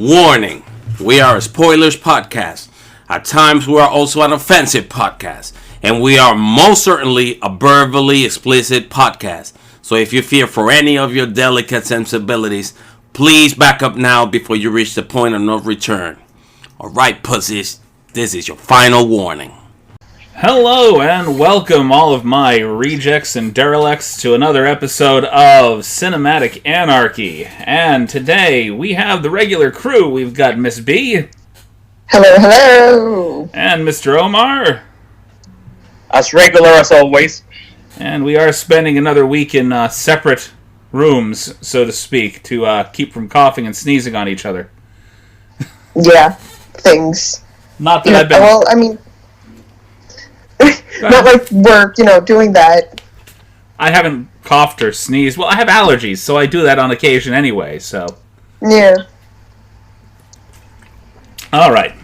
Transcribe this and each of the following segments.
Warning, we are a spoilers podcast. At times we are also an offensive podcast. And we are most certainly a verbally explicit podcast. So if you fear for any of your delicate sensibilities, please back up now before you reach the point of no return. Alright, pussies, this is your final warning. Hello and welcome all of my rejects and derelicts to another episode of Cinematic Anarchy. And today we have the regular crew. We've got Miss B. Hello, hello. And Mr. Omar. As regular as always. And we are spending another week in separate rooms, so to speak, to keep from coughing and sneezing on each other. Yeah, things. Not that I've been... Well, I mean... not like we're, doing that. I haven't coughed or sneezed. Well, I have allergies, so I do that on occasion anyway, so... Yeah. Alright.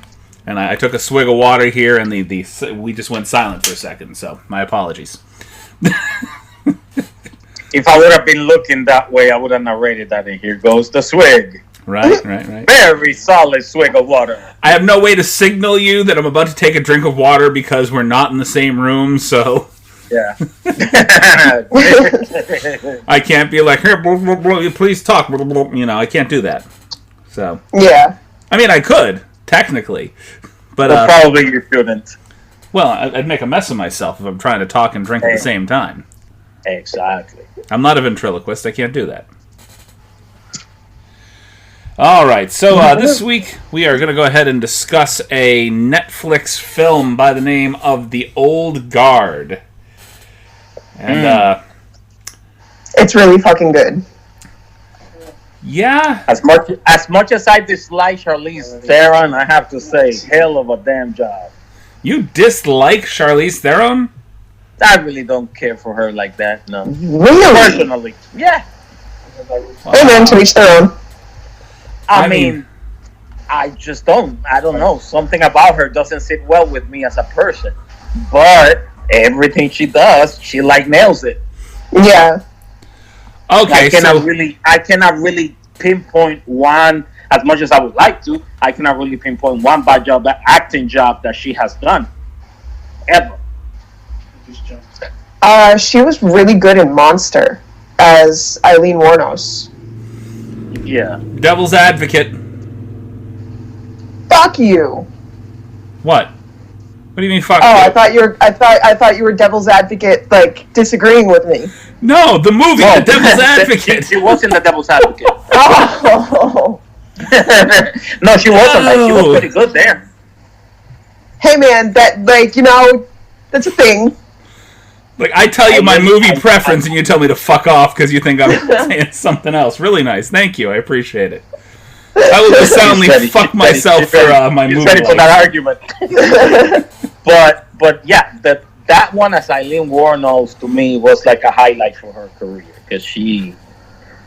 And I took a swig of water here, and we just went silent for a second, so my apologies. If I would have been looking that way, I would have narrated that, and here goes the swig. Right. Very solid swig of water. I have no way to signal you that I'm about to take a drink of water because we're not in the same room, so... Yeah. I can't be like, here, please talk. I can't do that. So... Yeah. I mean, I could, technically. But probably you shouldn't. Well, I'd make a mess of myself if I'm trying to talk and drink at the same time. Exactly. I'm not a ventriloquist. I can't do that. All right, so this week we are going to go ahead and discuss a Netflix film by the name of The Old Guard. And it's really fucking good. Yeah. As much as I dislike Charlize Throne, I have to say, hell of a damn job. You dislike Charlize Theron? I really don't care for her like that, no. Really? Personally. Yeah. Hey man, to each their own. I mean, I just don't. I don't know. Something about her doesn't sit well with me as a person. But everything she does, she nails it. Yeah. Okay, I cannot really pinpoint one, as much as I would like to. I cannot really pinpoint one bad acting job that she has done ever. She was really good in Monster as Eileen Wuornos. Yeah. Devil's Advocate. Fuck you. What? What do you mean fuck you? I thought you were Devil's Advocate, disagreeing with me. No, the movie, The Devil's Advocate. She wasn't the Devil's Advocate. Oh. No, she wasn't. She was pretty good there. Hey man, that that's a thing. I tell you my movie preference and you tell me to fuck off because you think I'm saying something else. Really nice. Thank you. I appreciate it. I will just soundly fuck myself for my movie. Ready for that argument. but yeah, that one as Eileen Wuornos to me was like a highlight for her career because she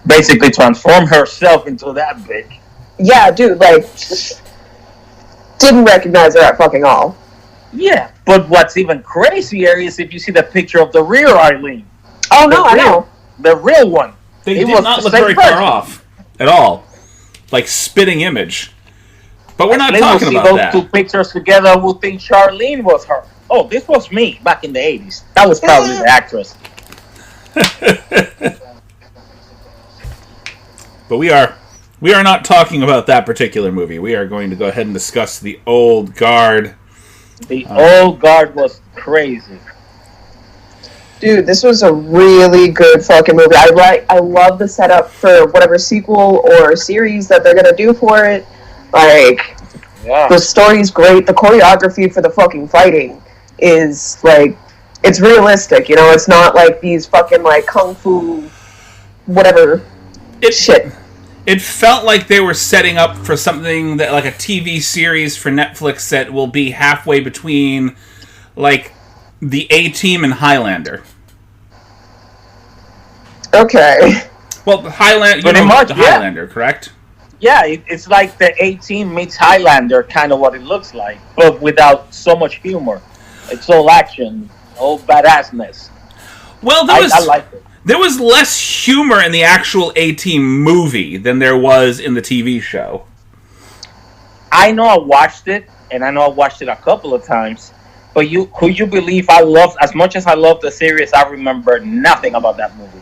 basically transformed herself into that bitch. Yeah, dude, didn't recognize her at fucking all. Yeah, but what's even crazier is if you see the picture of the real Eileen. Oh, no, I know. The real one. They did not look very far off at all. Spitting image. But we're not talking about that. Those two pictures together, we'll think Charlene was her. Oh, this was me back in the 80s. That was probably the actress. But we are not talking about that particular movie. We are going to go ahead and discuss The Old Guard. The Old Guard was crazy. Dude, this was a really good fucking movie. I love the setup for whatever sequel or series that they're gonna do for it. The story's great. The choreography for the fucking fighting is it's realistic. It's not these fucking kung fu, whatever shit. It felt like they were setting up for something that a TV series for Netflix that will be halfway between the A-Team and Highlander. Okay. Well, Highlander, Highlander, correct? Yeah, it's like the A-Team meets Highlander, kind of what it looks like, but without so much humor. It's all action, all badassness. Well, I like it. There was less humor in the actual A-Team movie than there was in the TV show. I know I watched it, and I know I watched it a couple of times. But could you believe I loved, as much as I loved the series, I remember nothing about that movie.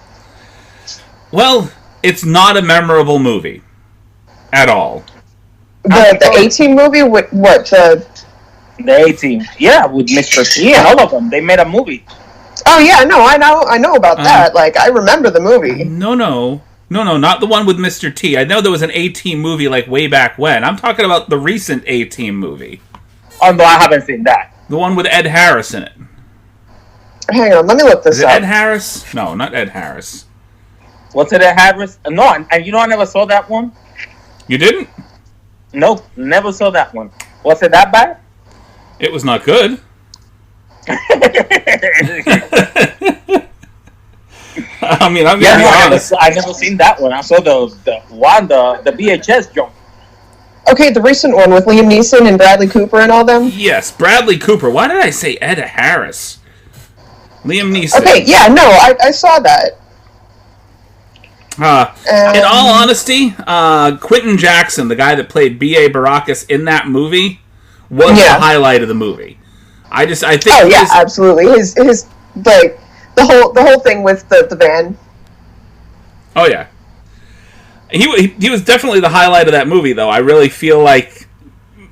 Well, it's not a memorable movie at all. The A-Team movie with what? The A-Team, yeah, with Mr. T and all of them. They made a movie. Oh yeah, no, I know about that. Like, I remember the movie. No, not the one with Mr. T. I know there was an A-Team movie like way back when. I'm talking about the recent A-Team movie. Oh no, I haven't seen that. The one with Ed Harris in it. Hang on, let me look this Is it up. Ed Harris? No, not Ed Harris. What's it, Ed Harris? No, and you know I never saw that one. You didn't? Nope, never saw that one. Was it that bad? It was not good. I mean, I'm gonna be honest. I never seen that one. I saw the VHS jump. Okay, the recent one with Liam Neeson and Bradley Cooper and all them. Yes, Bradley Cooper. Why did I say Ed Harris? Liam Neeson. Okay, yeah, no, I saw that. In all honesty, Quentin Jackson, the guy that played B.A. Baracus in that movie, was the highlight of the movie. I think. Oh yeah, absolutely. His like the whole thing with the van. Oh yeah. He was definitely the highlight of that movie, though. I really feel like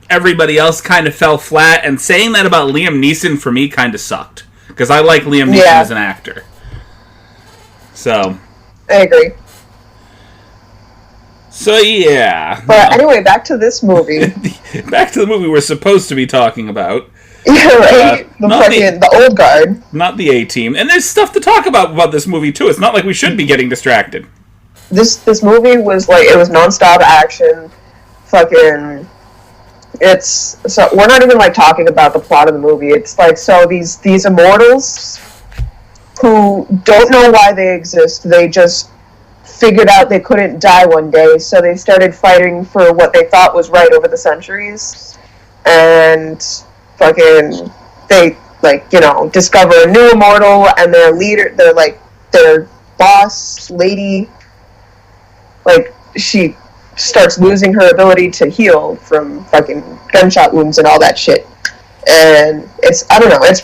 everybody else kind of fell flat, and saying that about Liam Neeson for me kind of sucked, because I like Liam Neeson as an actor. So I agree. So yeah. But anyway, back to this movie. Back to the movie we're supposed to be talking about. Yeah, right. The old guard, not the A-Team. And there's stuff to talk about this movie too. It's not like we should be getting distracted. This movie was like, it was nonstop action. Fucking, so we're not even like talking about the plot of the movie. It's like, so these immortals who don't know why they exist, they just figured out they couldn't die one day, so they started fighting for what they thought was right over the centuries, and fucking they discover a new immortal, and their leader, their boss lady, like, she starts losing her ability to heal from fucking gunshot wounds and all that shit. And it's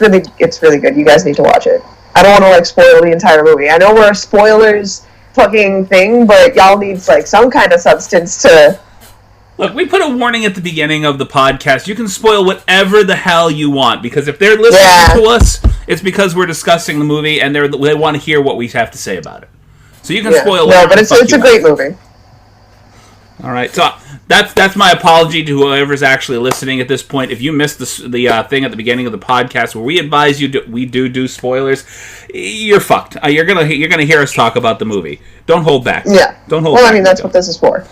really good. You guys need to watch it. I don't want to like spoil the entire movie. I know we're a spoilers fucking thing, but y'all need like some kind of substance to. Look, we put a warning at the beginning of the podcast. You can spoil whatever the hell you want, because if they're listening to us, it's because we're discussing the movie and they want to hear what we have to say about it. So you can spoil whatever. No, but it's a great movie. All right, so that's my apology to whoever's actually listening at this point. If you missed the thing at the beginning of the podcast where we advise you we do spoilers, you're fucked. You're gonna hear us talk about the movie. Don't hold back. Yeah. Don't hold back. Well, I mean, that's what this is for.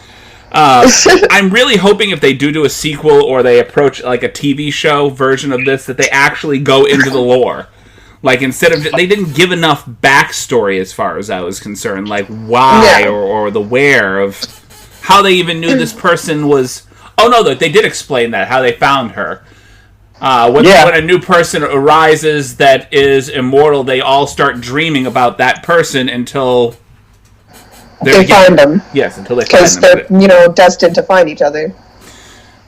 I'm really hoping if they do a sequel or they approach like a TV show version of this, that they actually go into the lore. Like, instead of... They didn't give enough backstory as far as I was concerned. Like, why or the where of how they even knew this person was... Oh, no, they did explain that, how they found her. When a new person arises that is immortal, they all start dreaming about that person until... They find them. Yes, until they find them. Because they're, destined to find each other.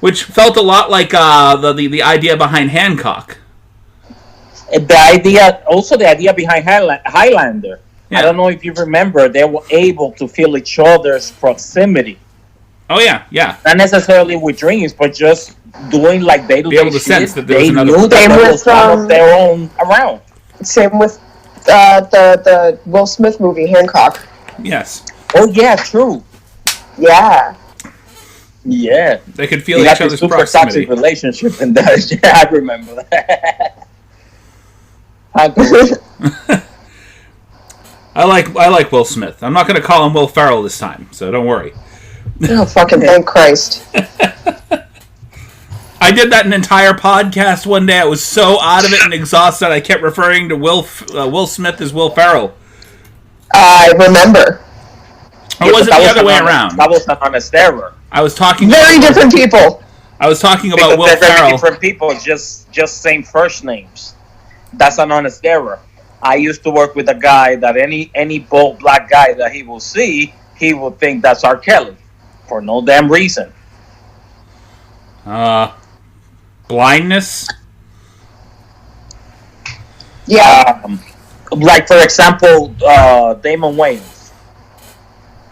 Which felt a lot like the idea behind Hancock. The idea behind Highlander. Yeah. I don't know if you remember, they were able to feel each other's proximity. Oh yeah, yeah. Not necessarily with dreams, but just doing like day-to-day be able to sense that there was another. Knew there was one of their own around. Same with the Will Smith movie Hancock. Yes. Oh yeah, true. Yeah. Yeah. They could feel each other's super proximity. Toxic relationship in that. Yeah, I remember that. I like Will Smith. I'm not going to call him Will Ferrell this time, so don't worry. Oh, fucking thank Christ. I did that an entire podcast one day. I was so out of it and exhausted, I kept referring to Will Smith as Will Ferrell. I remember. Or was it the other way around? That was on a steroid. I was talking very different people. I was talking about Will Ferrell. Very different people, just same first names. That's an honest error. I used to work with a guy that any bold black guy that he will see, he will think that's R. Kelly for no damn reason. Blindness. Yeah. Like, for example, Damon Wayans.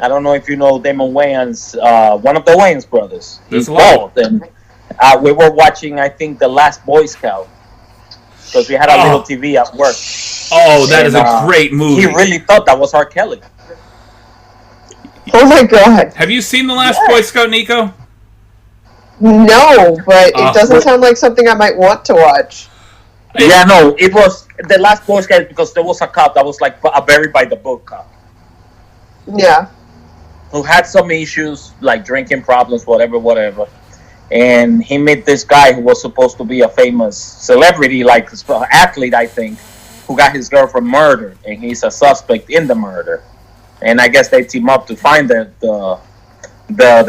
I don't know if you know Damon Wayans, one of the Wayans brothers. He's bald. And we were watching, I think, The Last Boy Scout. Because we had a little TV at work. Oh, that is a great movie. He really thought that was R. Kelly. Oh my god. Have you seen The Last Boy Scout, Nico? No, but it doesn't sound like something I might want to watch. Yeah, no, it was The Last Boy Scout because there was a cop that was like a buried by the book cop. Yeah. Who had some issues, like drinking problems, whatever. And he met this guy who was supposed to be a famous celebrity, like athlete, I think, who got his girlfriend murdered, and he's a suspect in the murder. And I guess they team up to find the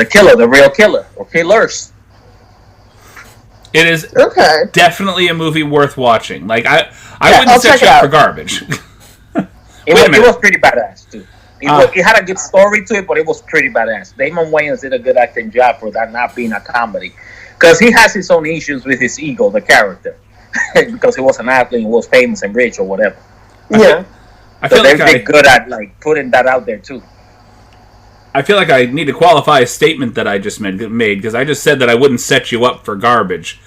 killer, the real killer, or killers. It is definitely a movie worth watching. Like I wouldn't set you up for garbage. It was pretty badass too. It had a good story to it, but it was pretty badass. Damon Wayans did a good acting job for that not being a comedy. Because he has his own issues with his ego, the character. Because he was an athlete and was famous and rich or whatever. Yeah. I feel like they're good at like putting that out there too. I feel like I need to qualify a statement that I just made because I just said that I wouldn't set you up for garbage.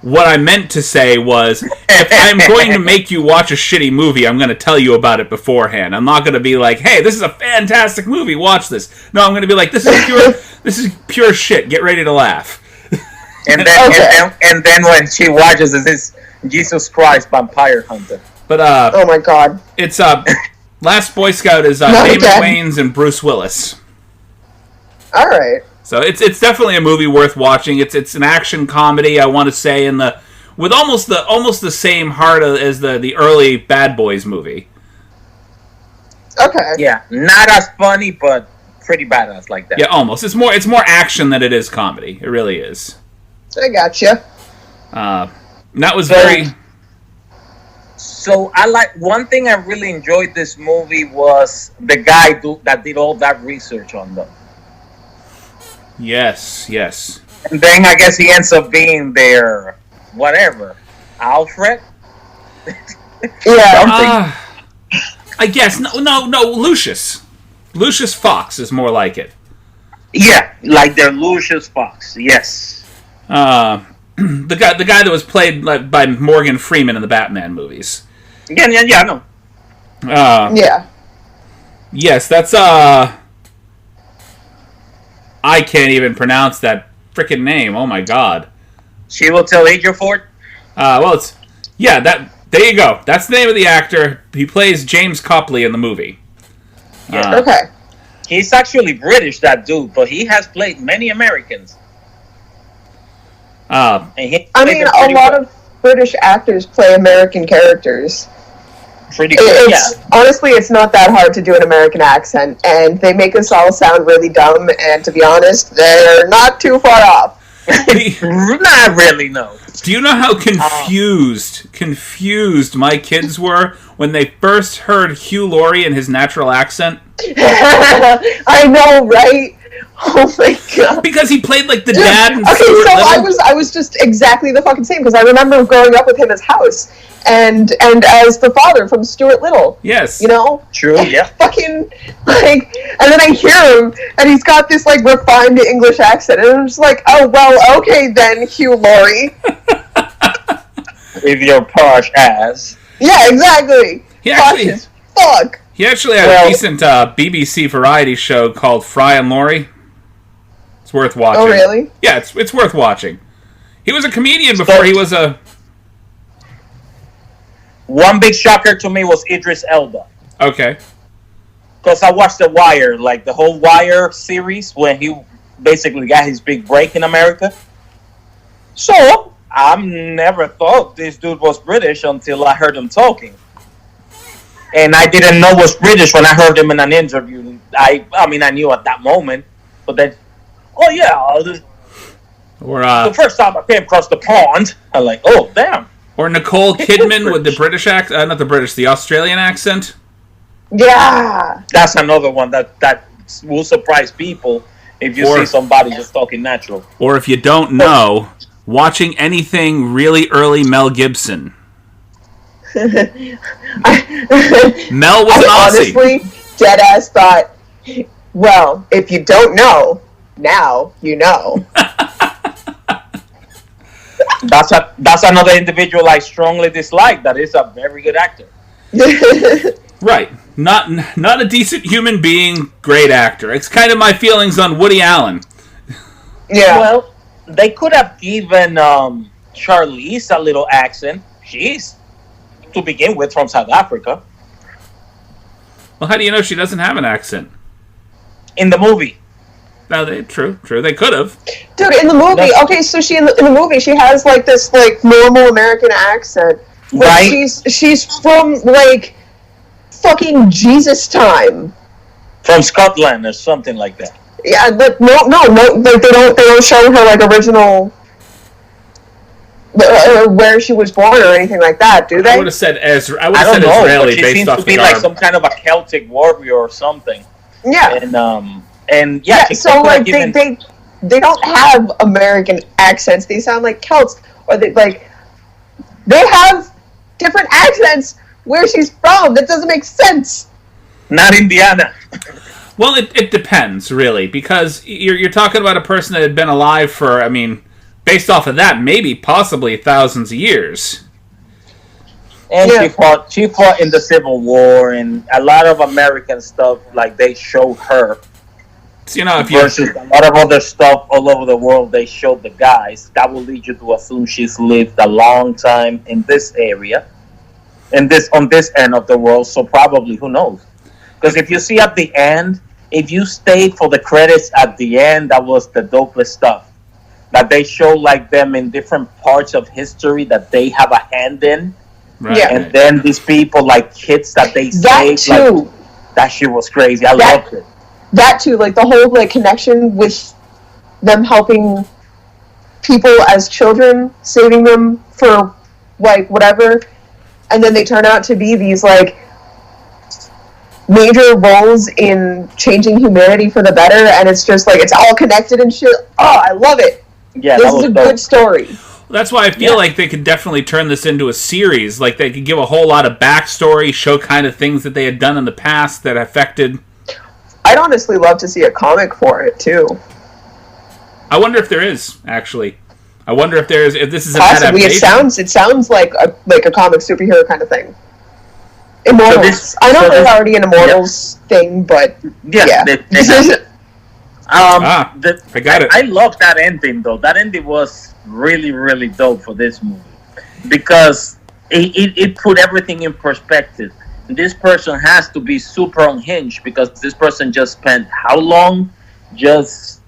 What I meant to say was, if I'm going to make you watch a shitty movie, I'm going to tell you about it beforehand. I'm not going to be like, hey, this is a fantastic movie, watch this. No, I'm going to be like, this is pure shit, get ready to laugh. And then when she watches this Jesus Christ Vampire Hunter. But oh my god. It's Last Boy Scout is Damon Wayans and Bruce Willis. Alright. So it's definitely a movie worth watching. It's an action comedy, I want to say, with almost the same heart as the early Bad Boys movie. Okay. Yeah, not as funny, but pretty badass like that. Yeah, almost. It's more action than it is comedy. It really is. I gotcha. That was very. So one thing I really enjoyed this movie was the guy that did all that research on them. Yes. And then I guess he ends up being their whatever, Alfred. Yeah. I guess no. Lucius Fox is more like it. Yeah, like their Lucius Fox. Yes. The guy that was played by Morgan Freeman in the Batman movies. Yeah, I know. Yeah. Yes, that's I can't even pronounce that frickin' name. Oh my god. She will tell Ejiofor. Well, it's that. There you go. That's the name of the actor. He plays James Copley in the movie. Yeah. Okay. He's actually British, that dude, but he has played many Americans. A lot of British actors play American characters. Pretty good, Honestly, it's not that hard to do an American accent, and they make us all sound really dumb, and to be honest, they're not too far off. Not really, no. Do you know how confused my kids were when they first heard Hugh Laurie in his natural accent? I know, right? Oh my god! Because he played like the dad. And Stuart Little. I was just exactly the fucking same because I remember growing up with him as House and as the father from Stuart Little. Yes, you know. True. Yeah. Fucking and then I hear him and he's got this like refined English accent and I'm just like, oh well, okay then, Hugh Laurie. With your posh ass. Yeah, exactly. Posh as fuck. He actually had a decent BBC variety show called Fry and Laurie. It's worth watching. Oh, really? Yeah, it's worth watching. He was a comedian before he was a... One big shocker to me was Idris Elba. Okay. Because I watched The Wire, like the whole Wire series, when he basically got his big break in America. So, I never thought this dude was British until I heard him talking. And I didn't know was British when I heard him in an interview. I knew at that moment, but then, the first time I came across the pond, I'm like, oh damn. Or Nicole Kidman with the British accent, not the British, the Australian accent. Yeah, that's another one that will surprise people. if you see somebody just talking natural. Or if you don't know, watching anything really early Mel Gibson. Mel was an Aussie. Honestly, deadass thought, well, if you don't know, now you know. That's another individual I strongly dislike. That is a very good actor. Right. Not a decent human being, great actor. It's kind of my feelings on Woody Allen. Yeah. Well, they could have given Charlize a little accent. She's, to begin with, from South Africa. Well, how do you know she doesn't have an accent? In the movie. No, true. They could have. Dude, in the movie, okay, so in the movie, she has, like, this, like, normal American accent. Right. She's from, like, fucking Jesus time. From Scotland or something like that. Yeah, but no, like, they don't show her, like, original, where she was born or anything like that, do they? I would have said Israeli but she based seems off to be the like garb. some kind of a Celtic warrior or something. Yeah. And yeah, so like they don't have American accents. They sound like Celts, or they have different accents where she's from. That doesn't make sense. Not Indiana. Well, it depends, really, because you're talking about a person that had been alive for, I mean, based off of that, maybe possibly thousands of years. And she fought in the Civil War, and a lot of American stuff, like, they show her. So, if versus a lot of other stuff all over the world, they show the guys. That will lead you to assume she's lived a long time in this area, on this end of the world. So probably, who knows? Because if you see at the end, if you stayed for the credits at the end, that was the dopest stuff. That they show like them in different parts of history that they have a hand in. Right. Yeah. And then these people, like kids that they That saved, too. like, that shit was crazy. I loved it. That too, like the whole like connection with them helping people as children, saving them for like whatever, and then they turn out to be these like major roles in changing humanity for the better, and it's just like it's all connected and shit. Oh, I love it. Yeah, this is a good story. That's why I feel like they could definitely turn this into a series. Like, they could give a whole lot of backstory, show kind of things that they had done in the past that affected... I'd honestly love to see a comic for it, too. I wonder if there is, actually. I wonder if this is an Possibly. adaptation. It sounds like a comic superhero kind of thing. Immortals. I know there's already an Immortals thing, but... Yeah. I got it. I love that ending, though. That ending was really, really dope for this movie. Because it put everything in perspective. This person has to be super unhinged because this person just spent how long just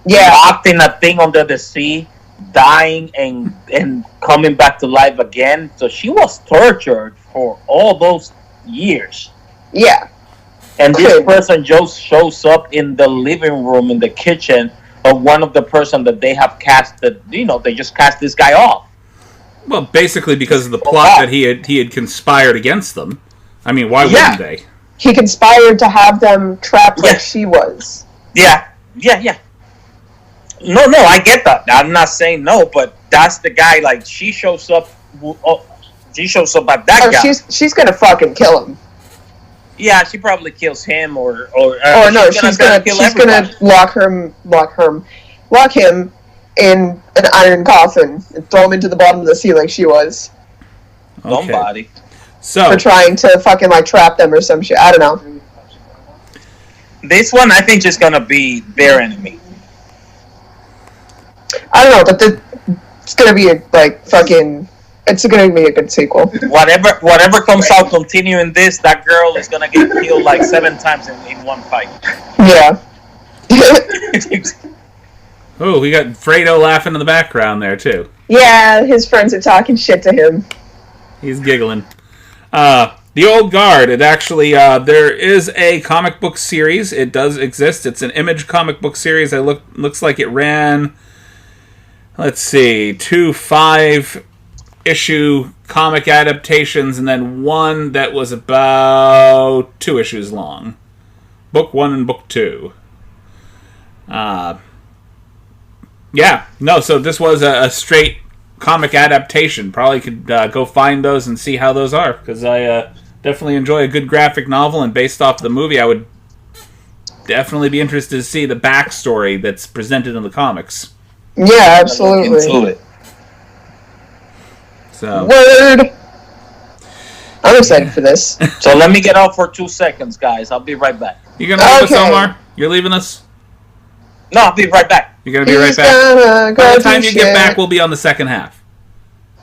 locked in a thing under the sea, dying and coming back to life again. So she was tortured for all those years. Yeah. And this person just shows up in the living room, in the kitchen of one of the person that they have casted. They just cast this guy off. Well, basically because of the plot that he had conspired against them. I mean, why wouldn't they? He conspired to have them trapped like she was. Yeah. No, I get that. I'm not saying no, but that's the guy. Like, she shows up. She shows up at that guy. She's gonna fucking kill him. Yeah, she probably kills him, or no, she's gonna lock him in an iron coffin and throw him into the bottom of the sea like she was. Somebody. So for trying to fucking like trap them or some shit. I don't know. This one, I think, is gonna be their enemy. I don't know, but it's gonna be it's gonna be a good sequel. Whatever comes out continuing this, that girl is gonna get killed like 7 times in one fight. Yeah. Oh, we got Fredo laughing in the background there, too. Yeah, his friends are talking shit to him. He's giggling. The Old Guard, it actually, there is a comic book series. It does exist. It's an Image comic book series. Looks like it ran, let's see, 2 5-issue comic adaptations, and then one that was about 2 issues long. Book 1 and Book 2. Yeah, no, so this was a straight comic adaptation. Probably could go find those and see how those are, because I definitely enjoy a good graphic novel, and based off the movie, I would definitely be interested to see the backstory that's presented in the comics. Yeah, absolutely. So. Word! I'm excited for this. So let me get off for 2 seconds, guys. I'll be right back. You gonna leave us, Omar? You're leaving us? No, I'll be right back. You're gonna be right back? By the time you get back, we'll be on the second half.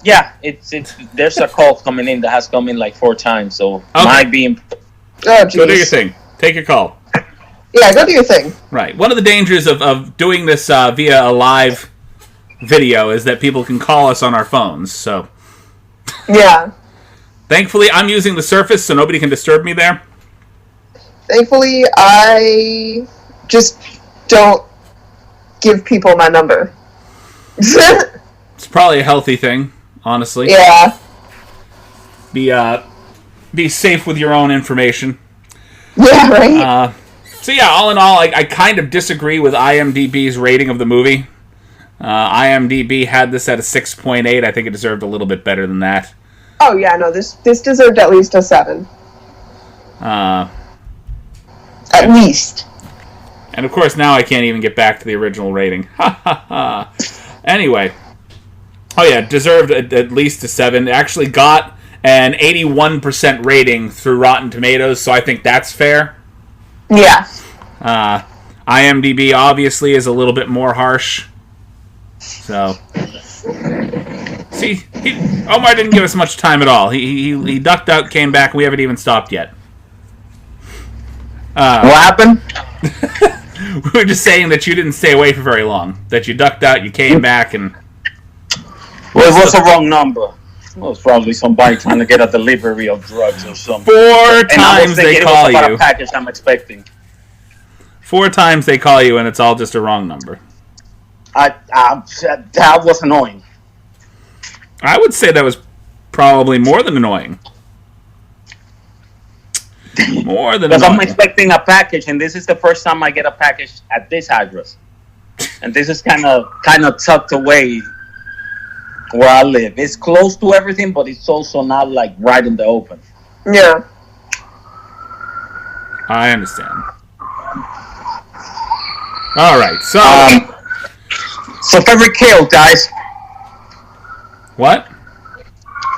Yeah, it's there's a call coming in that has come in like 4 times, so okay. might be... Oh, geez. Go do your thing. Take your call. Yeah, go do your thing. Right. One of the dangers of doing this via a live video is that people can call us on our phones, so... Yeah. Thankfully, I'm using the Surface, so nobody can disturb me there. Thankfully, I just don't give people my number. It's probably a healthy thing, honestly. Yeah. Be safe with your own information. Yeah, right? So yeah, all in all, I kind of disagree with IMDb's rating of the movie. IMDb had this at a 6.8. I think it deserved a little bit better than that. Oh yeah, no, this deserved at least a 7. At least. And of course, now I can't even get back to the original rating. Ha ha ha. Anyway. Oh yeah, deserved at least a 7. It actually got an 81% rating through Rotten Tomatoes, so I think that's fair. Yeah. IMDb obviously is a little bit more harsh. So... See, Omar didn't give us much time at all. He ducked out, came back, and we haven't even stopped yet. What happened? We were just saying that you didn't stay away for very long. That you ducked out, you came back, and... Well, it was the wrong number. It was probably somebody trying to get a delivery of drugs or something. 4 times they call you. A package I'm expecting. 4 times they call you, and it's all just a wrong number. That was annoying. I would say that was probably more than annoying. More than annoying. Because I'm expecting a package, and this is the first time I get a package at this address. And this is kind of tucked away where I live. It's close to everything, but it's also not like right in the open. Yeah. I understand. All right, so... So favorite kill, guys. What?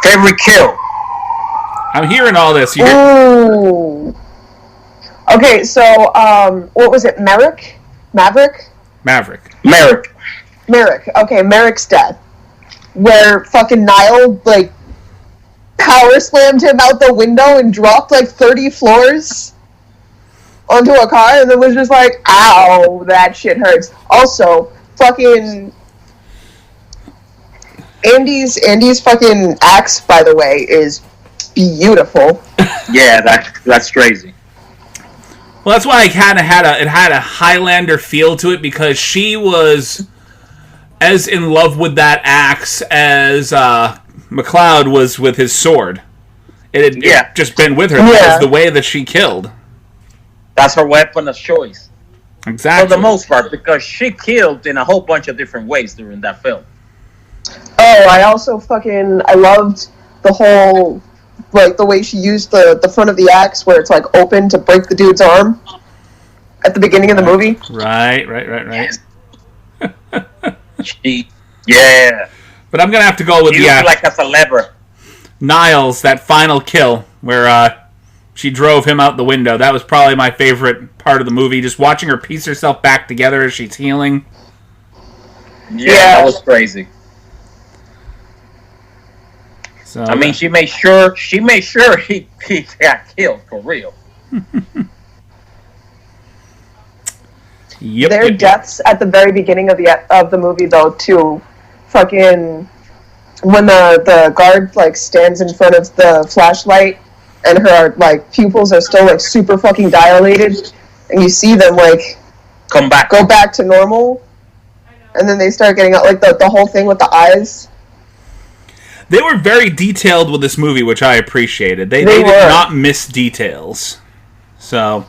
Favorite kill. I'm hearing all this. Ooh. Okay, so, what was it? Maverick? Maverick. Okay, Merrick's death. Where fucking Niall, like, power slammed him out the window and dropped, like, 30 floors onto a car, and then was just like, ow, that shit hurts. Also, fucking... Andy's fucking axe, by the way, is beautiful. Yeah, that's crazy. Well, that's why it had a Highlander feel to it, because she was as in love with that axe as MacLeod was with his sword. It had just been with her. That was the way that she killed. That's her weapon of choice. Exactly. For the most part, because she killed in a whole bunch of different ways during that film. Oh, I also I loved the whole, like, the way she used the front of the axe where it's, like, open to break the dude's arm at the beginning of the movie. Right. Yeah. But I'm going to have to go with like that's a lever. Niles, that final kill where she drove him out the window. That was probably my favorite part of the movie, just watching her piece herself back together as she's healing. Yeah, that was crazy. So, I mean, she made sure he got killed for real. Their deaths at the very beginning of the movie, though, too. Fucking when the guard, like, stands in front of the flashlight and her, like, pupils are still, like, super fucking dilated, and you see them, like, go back to normal, and then they start getting out, like, the whole thing with the eyes. They were very detailed with this movie, which I appreciated. They did not miss details. So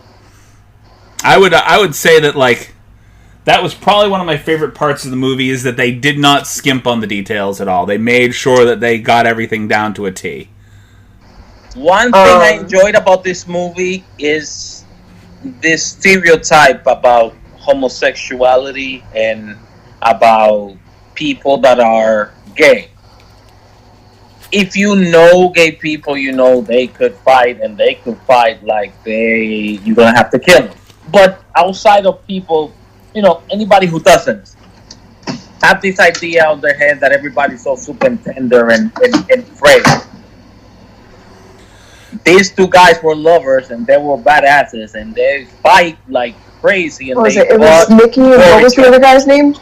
I would say that, like, That was probably one of my favorite parts of the movie, is that they did not skimp on the details at all. They made sure that they got everything down to a T. One thing I enjoyed about this movie is this stereotype about homosexuality and about people that are gay. If you know gay people, you know they could fight, and they could fight like you're gonna have to kill them. But outside of people, anybody who doesn't have this idea on their head that everybody's so super tender and frail. These two guys were lovers, and they were badasses, and they fight like crazy. And it was Nicky, and what was the other guy's name?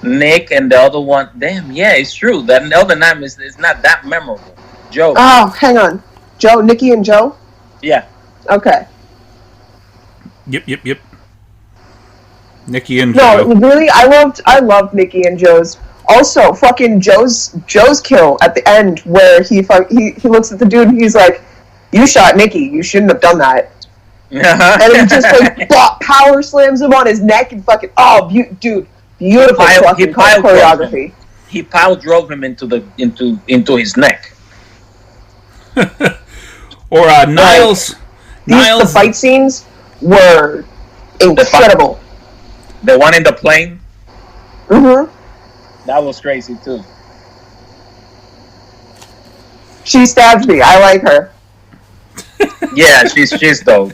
Nick, and the other one. Damn, yeah, it's true. That the other name is not that memorable. Joe. Oh, hang on. Joe, Nicky and Joe? Yeah. Okay. Yep. Nicky and Joe. No, really, I loved Nicky and Joe's. Also, fucking Joe's kill at the end, where he looks at the dude and he's like, "You shot Nicky. You shouldn't have done that." And he just like power slams him on his neck and fucking dude, beautiful fucking choreography. He pile drove him into his neck. Or Niles. The fight scenes were incredible. The one in the plane. Mm-hmm. That was crazy too. She stabbed me. I like her. Yeah, she's dope.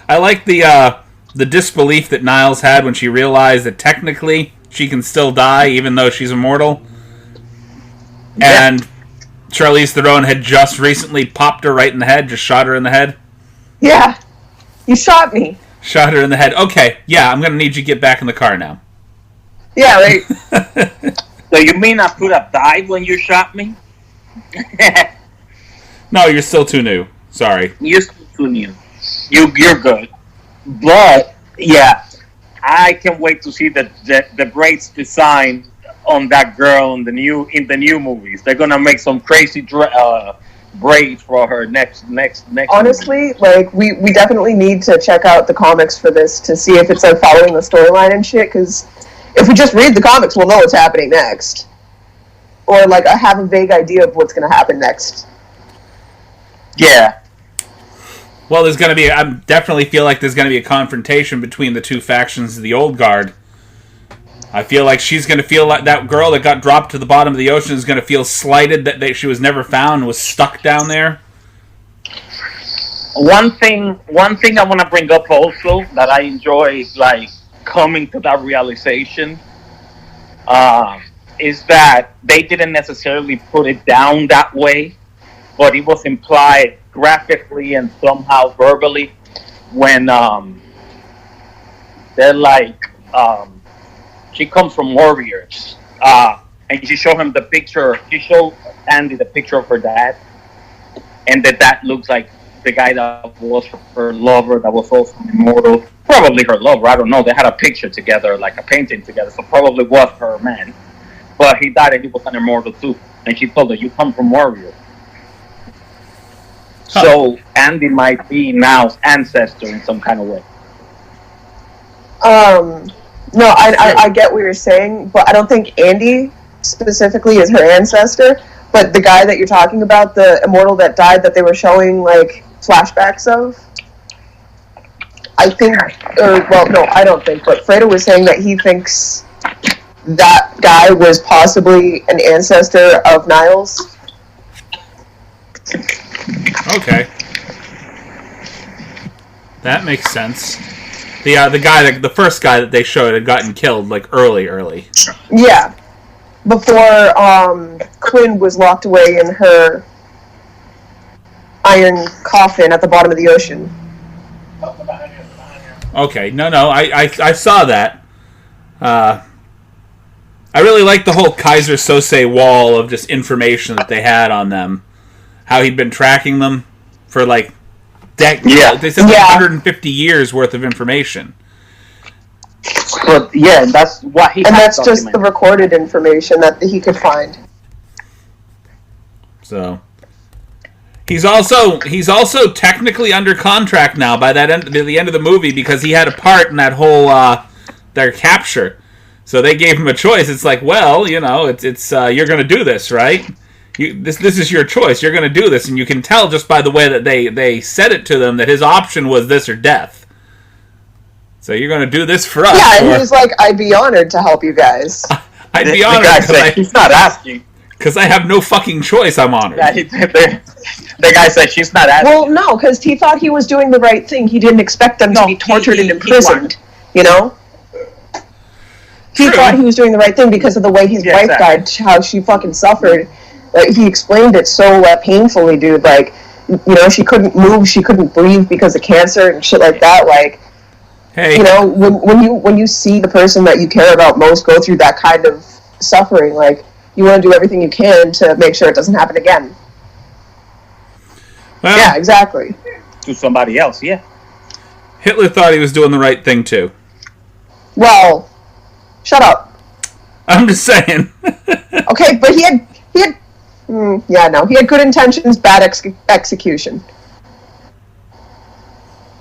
I like the disbelief that Niles had when she realized that technically she can still die even though she's immortal. Yeah. And Charlize Throne had just recently popped her right in the head, just shot her in the head. Yeah. You shot me. Shot her in the head. Okay, yeah, I'm going to need you to get back in the car now. Yeah, right. So you mean I could have died when you shot me? No, you're still too new. Sorry. You're still too new. You're good. But, yeah, I can't wait to see the braids design on that girl in the new movies. They're going to make some crazy braids for her next Honestly, movie. like, we definitely need to check out the comics for this to see if it's, like, following the storyline and shit, because if we just read the comics, we'll know what's happening next. Or, like, I have a vague idea of what's going to happen next. Yeah. Well, there's going to be... I definitely feel like there's going to be a confrontation between the two factions of the Old Guard. I feel like she's going to feel like that girl that got dropped to the bottom of the ocean is going to feel slighted that she was never found and was stuck down there. One thing I want to bring up also that I enjoy, like, coming to that realization is that they didn't necessarily put it down that way, but it was implied graphically and somehow verbally when they're like, she comes from warriors, and she showed him the picture. She showed Andy the picture of her dad, and that looks like the guy that was her lover, that was also immortal. Probably her lover, I don't know. They had a picture together, like a painting together, so probably was her man. But he died and he was an immortal too. And she told her, "You come from warriors." Huh. So Andy might be Now's ancestor in some kind of way. No, I get what you're saying, but I don't think Andy specifically is her ancestor. But the guy that you're talking about, the immortal that died, that they were showing like flashbacks of, I think, I don't think, but Fredo was saying that he thinks that guy was possibly an ancestor of Niles. Okay. That makes sense. The first guy that they showed had gotten killed, like, early. Yeah. Before, Quinn was locked away in her iron coffin at the bottom of the ocean. Okay, no, I saw that. I really like the whole Kaiser Sose wall of just information that they had on them. How he'd been tracking them for, like, they said 150 years worth of information. But yeah, that's what he. And that's just the recorded information that he could find. So he's also technically under contract now by the end of the movie, because he had a part in that whole their capture. So they gave him a choice. It's like, well, you know, it's you're going to do this, right? This is your choice. You're going to do this, and you can tell just by the way that they said it to them that his option was this or death. So you're going to do this for us. Yeah, and he's like, I'd be honored to help you guys. I'd be honored. He's not asking. Because I have no fucking choice, I'm honored. Yeah, the guy said she's not asking. Well, no, because he thought he was doing the right thing. He didn't expect them to be tortured and imprisoned, you know? He thought he was doing the right thing because of the way his wife died, how she fucking suffered. He explained it so painfully, dude. Like, you know, she couldn't move, she couldn't breathe because of cancer and shit like that. Like, hey, you know, when you see the person that you care about most go through that kind of suffering, like, you want to do everything you can to make sure it doesn't happen again. Well, yeah, exactly. To somebody else, yeah. Hitler thought he was doing the right thing, too. Well, shut up. I'm just saying. Okay, but he had he had good intentions, bad execution.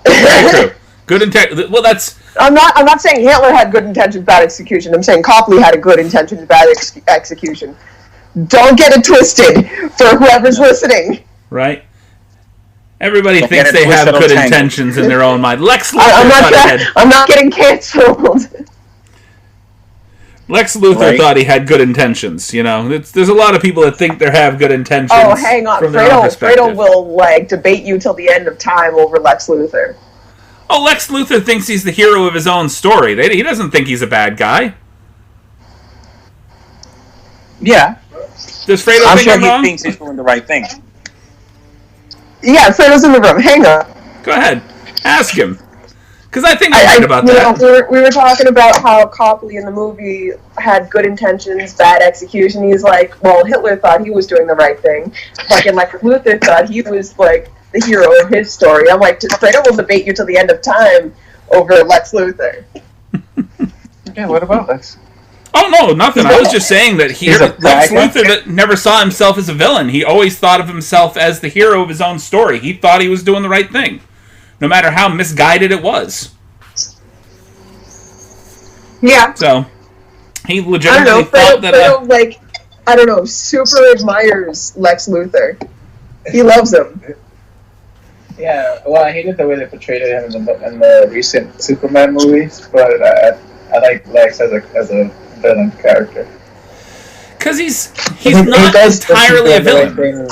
Very true. Good intention. Well, that's. I'm not saying Hitler had good intentions, bad execution. I'm saying Copley had a good intentions, bad execution. Don't get it twisted for whoever's listening. Right. Everybody thinks they have good intentions in their own mind. Lex Luthor I'm not getting canceled. Lex Luthor thought he had good intentions. You know, there's a lot of people that think they have good intentions. Oh, hang on, Fredo will debate you till the end of time over Lex Luthor. Oh, Lex Luthor thinks he's the hero of his own story. He doesn't think he's a bad guy. Yeah. Does Fredo I'm think sure I'm wrong? He thinks he's doing the right thing. Yeah, Fredo's in the room. Hang on. Go ahead. Ask him. Because I think I'm right about that. We were talking about how Copley in the movie had good intentions, bad execution. He's like, well, Hitler thought he was doing the right thing. Fucking Lex Luthor thought he was, like, the hero of his story. I'm like, Fredo will debate you till the end of time over Lex Luthor. Yeah, what about Lex? Oh, no, nothing. I was just saying that Lex Luthor never saw himself as a villain. He always thought of himself as the hero of his own story. He thought he was doing the right thing, no matter how misguided it was. Yeah. So, he legitimately thought that... Fredo, super admires Lex Luthor. He loves him. Yeah, well, I hated the way they portrayed him in the recent Superman movies, but I like Lex as a villain character. Because he's not entirely a villain.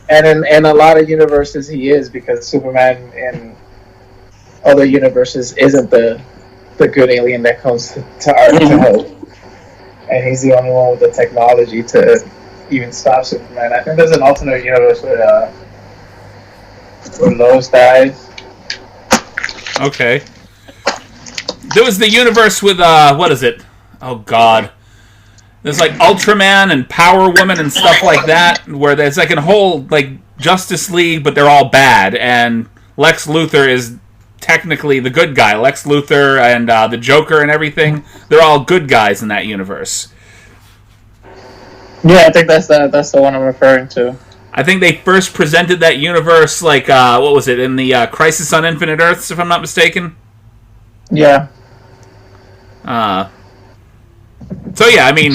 And in a lot of universes he is, because Superman in other universes isn't the good alien that comes to Earth to help. And he's the only one with the technology to even stop Superman. I think there's an alternate universe where Lois dies. Okay. There was the universe with, what is it? Oh, God. There's, like, Ultraman and Power Woman and stuff like that, where there's, like, a whole, like, Justice League, but they're all bad, and Lex Luthor is technically the good guy. Lex Luthor and the Joker and everything, they're all good guys in that universe. Yeah, I think that's the one I'm referring to. I think they first presented that universe, like, what was it, in the Crisis on Infinite Earths, if I'm not mistaken? Yeah. So, yeah, I mean,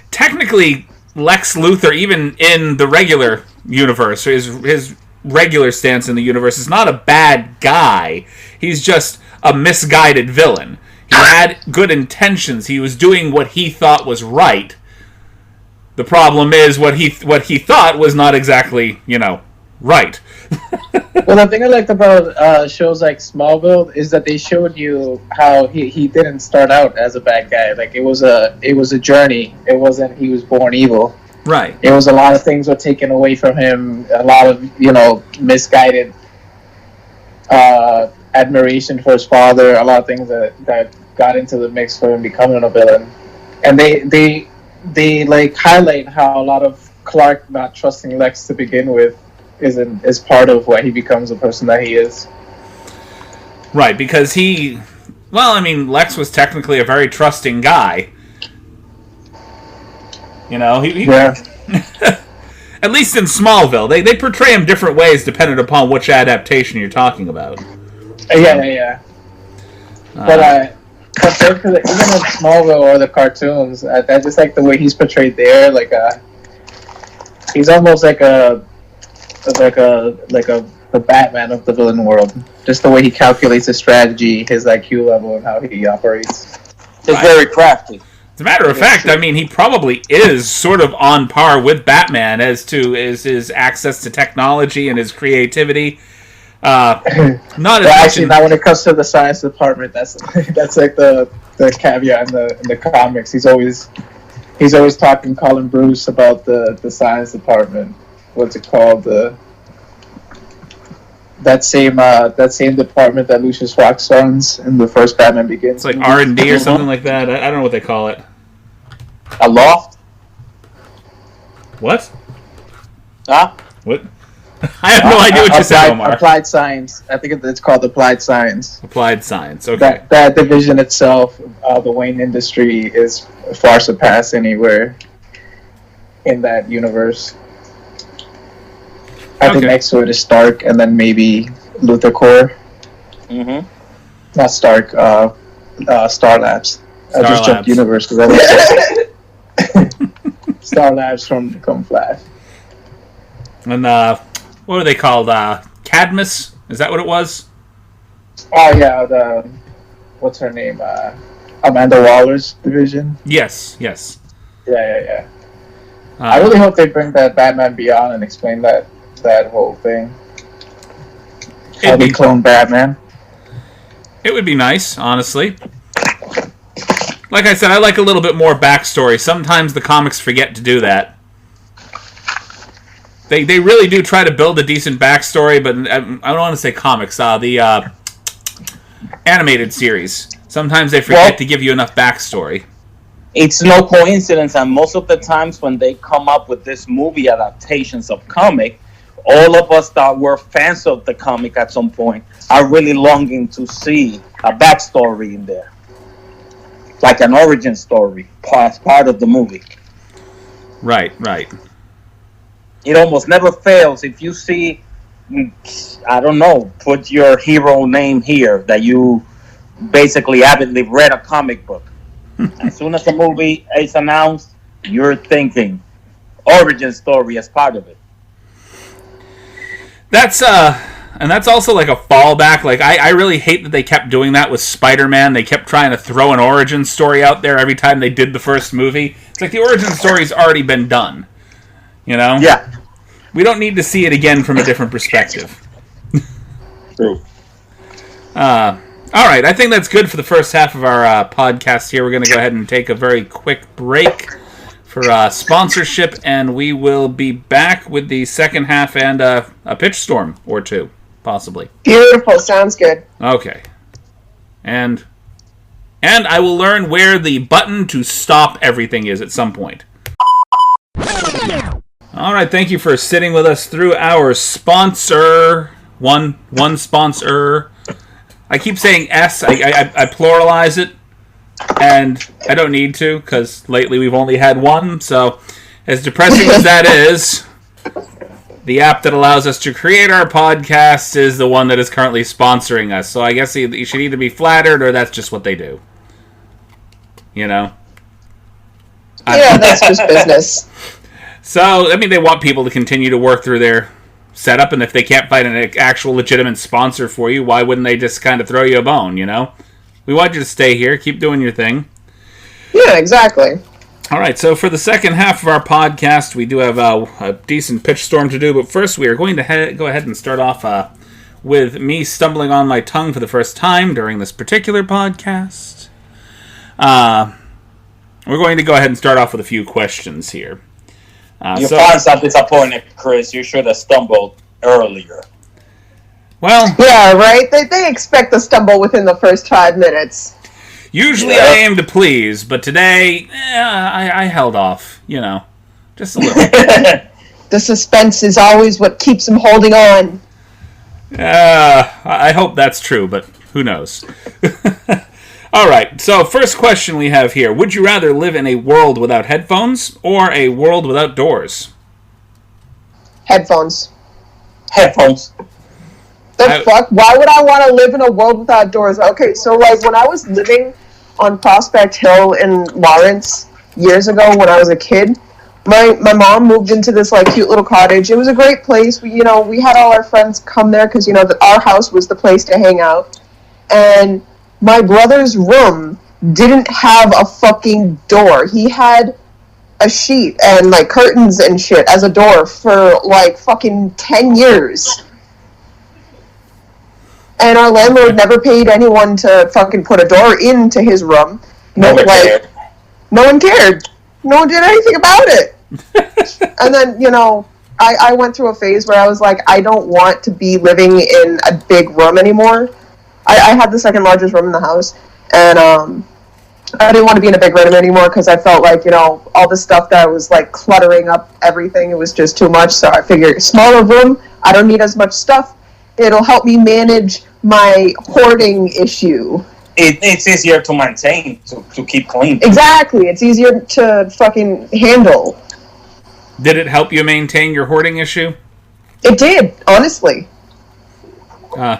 technically, Lex Luthor, even in the regular universe, his regular stance in the universe, is not a bad guy. He's just a misguided villain. He had good intentions. He was doing what he thought was right. The problem is what he thought was not exactly, right. Well, the thing I liked about shows like Smallville is that they showed you how he didn't start out as a bad guy. Like, it was a journey. It wasn't he was born evil. Right. It was a lot of things were taken away from him. A lot of misguided admiration for his father. A lot of things that got into the mix for him becoming a villain. And they like highlight how a lot of Clark not trusting Lex to begin with is part of why he becomes the person that he is. Right, because Lex was technically a very trusting guy. Yeah. At least in Smallville, they portray him different ways depending upon which adaptation you're talking about. Yeah. But Compared to even in Smallville or the cartoons, I just like the way he's portrayed there. Like he's almost like the Batman of the villain world. Just the way he calculates his strategy, his IQ level, and how he operates. He's very crafty. As a matter of fact, I mean, he probably is sort of on par with Batman as to his access to technology and his creativity. Not when it comes to the science department, that's like the caveat in the comics. He's always calling Bruce about the science department. What's it called? That same department that Lucius Fox runs in the first Batman Begins. It's like R&D or something like that. I don't know what they call it. A loft? What? Huh? What? I have no idea what you said, Omar. Applied science. I think it's called applied science. Applied science. Okay. That division itself, the Wayne industry, is far surpassed anywhere in that universe. I think next to it is Stark, and then maybe Luthor Corps. Mm-hmm. Not Stark. Star Labs. I just jumped universe because I was Star Labs from Flash. And what were they called? Cadmus? Is that what it was? Oh yeah, what's her name? Amanda Waller's division. Yes. Yeah. I really hope they bring that Batman Beyond and explain that whole thing. How they clone Batman. It would be nice, honestly. Like I said, I like a little bit more backstory. Sometimes the comics forget to do that. They really do try to build a decent backstory, but I don't want to say comics. The animated series. Sometimes they forget to give you enough backstory. It's no coincidence, and most of the times when they come up with this movie adaptations of comic, all of us that were fans of the comic at some point are really longing to see a backstory in there. Like an origin story, part of the movie. Right. It almost never fails if you see, I don't know, put your hero name here that you basically avidly read a comic book. As soon as the movie is announced, you're thinking origin story as part of it. That's also like a fallback. Like I really hate that they kept doing that with Spider-Man. They kept trying to throw an origin story out there every time they did the first movie. It's like the origin story's already been done. You know? Yeah. We don't need to see it again from a different perspective. True. All right, I think that's good for the first half of our podcast here. We're going to go ahead and take a very quick break for sponsorship, and we will be back with the second half and a pitch storm or two, possibly. Beautiful. Sounds good. Okay. And I will learn where the button to stop everything is at some point. All right, thank you for sitting with us through our sponsor. One sponsor. I keep saying S. I pluralize it, and I don't need to, because lately we've only had one, so as depressing as that is, the app that allows us to create our podcast is the one that is currently sponsoring us, so I guess you should either be flattered, or that's just what they do. You know? Yeah, that's just business. So, I mean, they want people to continue to work through their setup, and if they can't find an actual legitimate sponsor for you, why wouldn't they just kind of throw you a bone, you know? We want you to stay here, keep doing your thing. Yeah, exactly. All right, so for the second half of our podcast, we do have a decent pitch storm to do, but first we are going to go ahead and start off with me stumbling on my tongue for the first time during this particular podcast. We're going to go ahead and start off with a few questions here. Your fans are disappointed, Chris. You should have stumbled earlier. Well, yeah, right? They expect to stumble within the first 5 minutes. Usually I aim to please, but today, I held off, you know, just a little. The suspense is always what keeps him holding on. I hope that's true, but who knows? All right, so first question we have here. Would you rather live in a world without headphones or a world without doors? Headphones. Headphones. The fuck? Why would I want to live in a world without doors? Okay, so like when I was living on Prospect Hill in Lawrence years ago when I was a kid. My mom moved into this like cute little cottage. It was a great place. We had all our friends come there because our house was the place to hang out. And my brother's room didn't have a fucking door. He had a sheet and like curtains and shit as a door for like fucking 10 years. And our landlord never paid anyone to fucking put a door into his room. No one cared. No one cared. No one did anything about it. And then, I went through a phase where I was like, I don't want to be living in a big room anymore. I had the second largest room in the house, and I didn't want to be in a big room anymore because I felt like, all the stuff that was like cluttering up everything, it was just too much. So I figured, smaller room, I don't need as much stuff. It'll help me manage my hoarding issue. It's easier to maintain, to keep clean. Exactly. It's easier to fucking handle. Did it help you maintain your hoarding issue? It did, honestly. Yeah,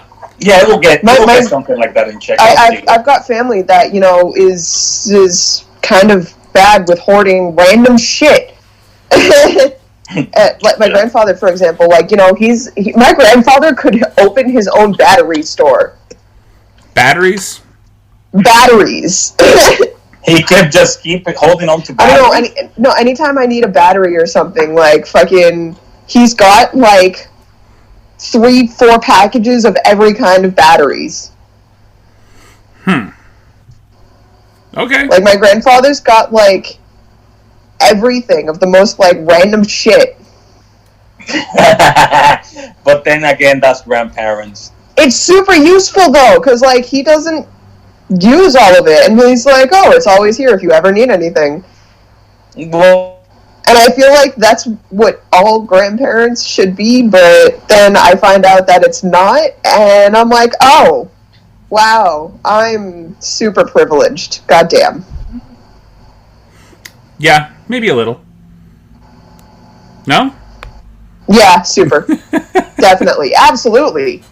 we'll get something like that in check. I've got family that, is kind of bad with hoarding random shit. Like my grandfather, for example, my grandfather could open his own battery store. Batteries? Batteries. He could just keep holding on to batteries. I don't know. Anytime I need a battery or something, like fucking, he's got like 3-4 packages of every kind of batteries. Okay. Like my grandfather's got like everything of the most like random shit. But then again, that's grandparents. It's super useful though, because like he doesn't use all of it, and he's like, oh, it's always here if you ever need anything. Well, and I feel like that's what all grandparents should be, but then I find out that it's not, and I'm like, oh, wow, I'm super privileged. Goddamn. Yeah, maybe a little. No? Yeah, super. Definitely. Absolutely.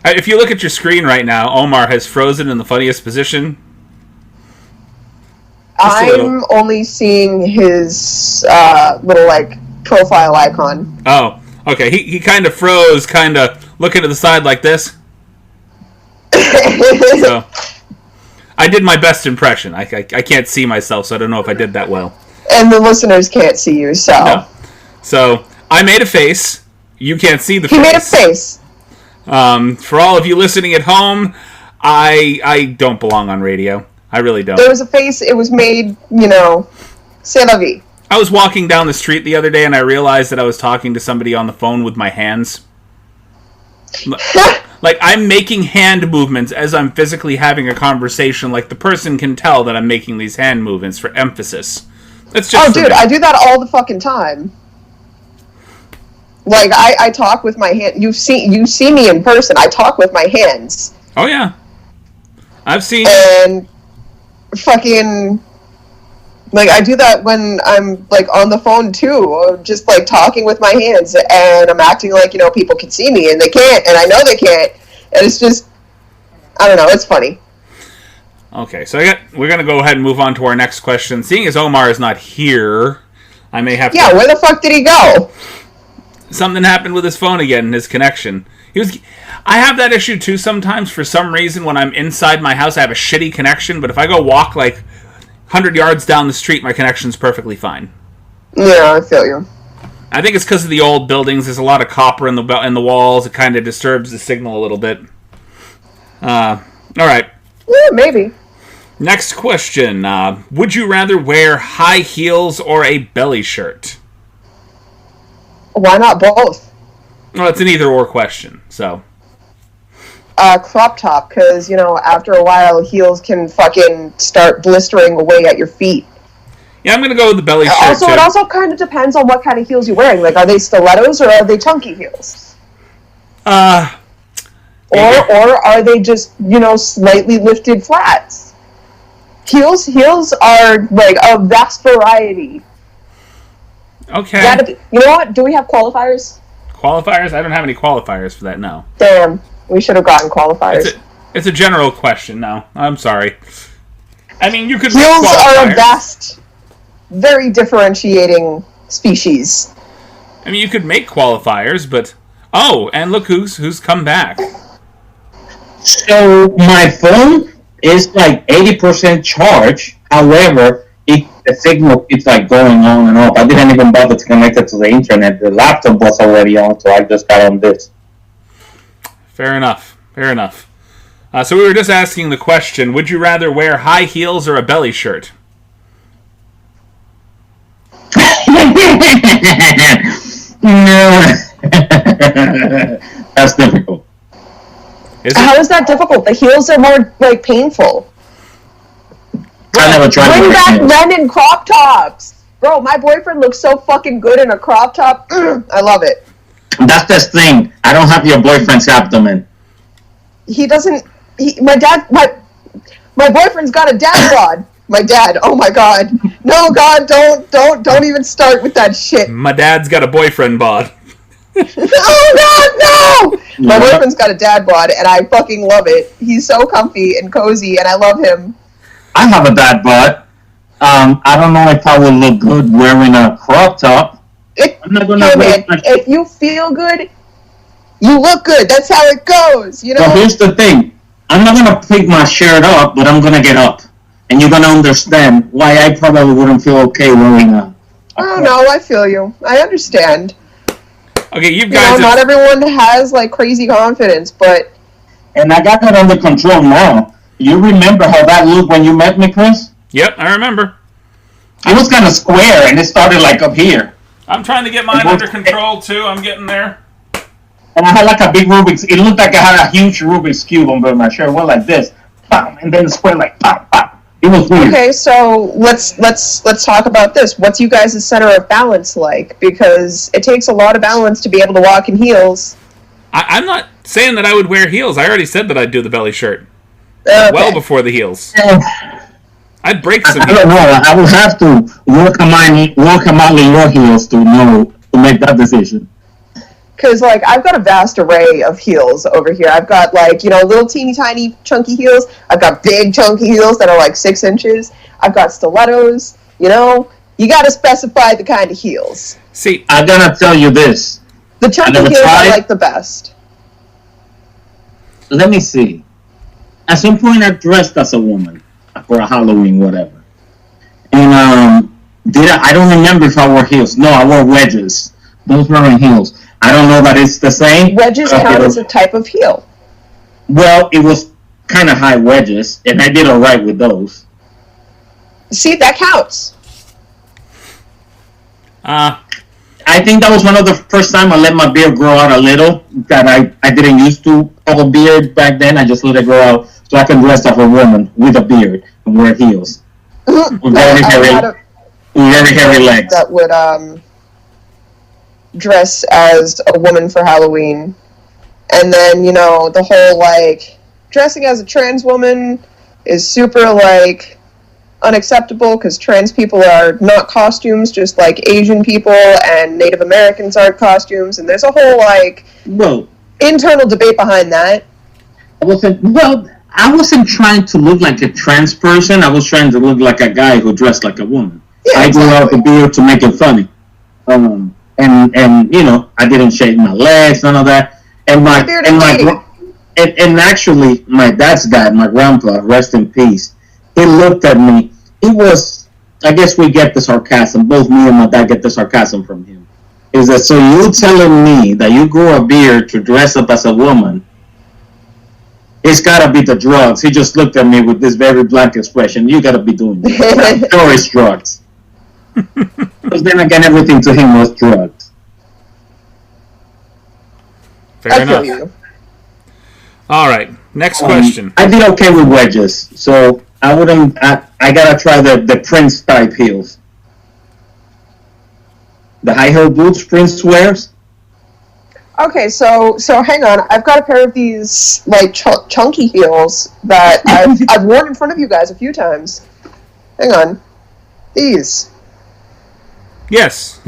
If you look at your screen right now, Omar has frozen in the funniest position. I'm only seeing his little, like, profile icon. Oh, okay. He kind of froze, kind of looking to the side like this. So, I did my best impression. I can't see myself, so I don't know if I did that well. And the listeners can't see you, so... No. So, I made a face. You can't see the face. He made a face. For all of you listening at home, I don't belong on radio. I really don't. There was a face, it was made, c'est la vie. I was walking down the street the other day and I realized that I was talking to somebody on the phone with my hands. Like, I'm making hand movements as I'm physically having a conversation. Like, the person can tell that I'm making these hand movements for emphasis. It's just dude, I do that all the fucking time. Like, I talk with my hand. You see me in person. I talk with my hands. Oh, yeah. I've seen... And fucking... Like, I do that when I'm, like, on the phone, too. Or just, like, talking with my hands. And I'm acting like, people can see me. And they can't. And I know they can't. And it's just... I don't know. It's funny. Okay, so we're going to go ahead and move on to our next question. Seeing as Omar is not here, I may have to... Yeah, where the fuck did he go? Something happened with his phone again, his connection. I have that issue too sometimes. For some reason, when I'm inside my house, I have a shitty connection. But if I go walk like 100 yards down the street, my connection's perfectly fine. Yeah, I feel you. I think it's because of the old buildings. There's a lot of copper in the walls. It kind of disturbs the signal a little bit. All right. Yeah, maybe. Next question. Would you rather wear high heels or a belly shirt? Why not both? Well, it's an either-or question, so... Crop top, because, after a while, heels can fucking start blistering away at your feet. Yeah, I'm going to go with the belly shirt, It also kind of depends on what kind of heels you're wearing. Like, are they stilettos or are they chunky heels? Or are they just, slightly lifted flats? Heels are, like, a vast variety. Okay. You know what? Do we have qualifiers? Qualifiers? I don't have any qualifiers for that, no. Damn. We should have gotten qualifiers. It's a general question, no. I'm sorry. I mean, you could Heels make qualifiers. are a vast, very differentiating species. I mean, you could make qualifiers, but... Oh, and look who's come back. So my phone is like 80% charged. However, the signal keeps like going on and off. I didn't even bother to connect it to the internet. The laptop was already on, so I just got on this. Fair enough. So we were just asking the question, would you rather wear high heels or a belly shirt? No. That's difficult. How is that difficult? The heels are more, like, painful. I never tried. Bring back men in crop tops! Bro, my boyfriend looks so fucking good in a crop top. I love it. That's the thing. I don't have your boyfriend's abdomen. He doesn't... my boyfriend's got a dad bod. My dad, oh my god. No, God, don't even start with that shit. My dad's got a boyfriend bod. Oh God, no! My boyfriend's got a dad bod, and I fucking love it. He's so comfy and cozy, and I love him. I have a dad bod. I don't know if I will look good wearing a crop top. I'm not gonna if you feel good, you look good. That's how it goes, you know? So here's the thing. I'm not gonna pick my shirt up, but I'm gonna get up. And you're gonna understand why I probably wouldn't feel okay wearing a Oh no, I feel you. I understand. Okay, you guys. Not everyone has like crazy confidence, but. And I got that under control now. You remember how that looked when you met me, Chris? Yep, I remember. It was kind of square, and it started like up here. I'm trying to get mine under control too. I'm getting there. And I had like a big Rubik's. It looked like I had a huge Rubik's cube under my shirt. It went like this, bam, and then square like pop, pop. It was weird. Okay, so let's talk about this. What's you guys' center of balance like? Because it takes a lot of balance to be able to walk in heels. I'm not saying that I would wear heels. I already said that I'd do the belly shirt. Okay. Well before the heels. I'd break some I don't know. I would have to work a mile in your heels to make that decision. Because, like, I've got a vast array of heels over here. I've got, like, little teeny tiny chunky heels. I've got big chunky heels that are, like, 6 inches. I've got stilettos. You got to specify the kind of heels. See, I'm going to tell you this. The chunky heels I like the best. Let me see. At some point, I dressed as a woman for a Halloween, whatever. And I don't remember if I wore heels. No, I wore wedges. Those weren't heels. I don't know that it's the same. Wedges count as a type of heel. Well, it was kind of high wedges, and I did all right with those. See, that counts. I think that was one of the first time I let my beard grow out a little. That I didn't used to have a beard back then. I just let it grow out so I can dress like a woman with a beard and wear heels. With very hairy legs. That would dress as a woman for Halloween. And then, the whole, like, dressing as a trans woman is super, like, unacceptable because trans people are not costumes, just like Asian people and Native Americans aren't costumes. And there's a whole, like, internal debate behind that. I wasn't trying to look like a trans person. I was trying to look like a guy who dressed like a woman. Yeah, I grew out the beard to make it funny. And I didn't shave my legs, none of that. And actually, my dad's dad, my grandpa, rest in peace, he looked at me. I guess we get the sarcasm. Both me and my dad get the sarcasm from him. Is that so you telling me that you grew a beard to dress up as a woman? It's gotta be the drugs. He just looked at me with this very blank expression. You gotta be doing it. Sure, it's drugs. Because then again, everything to him was drugs. Fair enough. All right, next question. I did okay with wedges, so I wouldn't. I gotta try the Prince type heels. The high heel boots Prince wears. Okay, so hang on. I've got a pair of these like chunky heels that I've worn in front of you guys a few times. Hang on, these. Yes.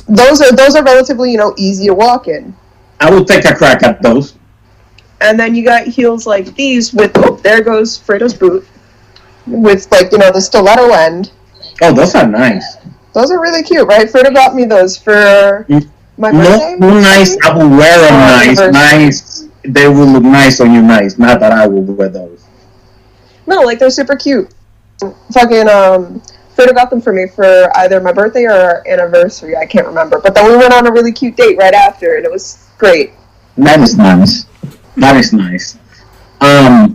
Those are relatively easy to walk in. I will take a crack at those. And then you got heels like these with there goes Fredo's boot. with like the stiletto end. Oh, those are nice. Those are really cute, right? Frida got me those for my birthday. No, nice. I will wear them nice. They will look nice on you, nice. Not that I will wear those. No, like they're super cute. Fucking Frida got them for me for either my birthday or our anniversary. I can't remember. But then we went on a really cute date right after, and it was great. That is nice. That is nice. I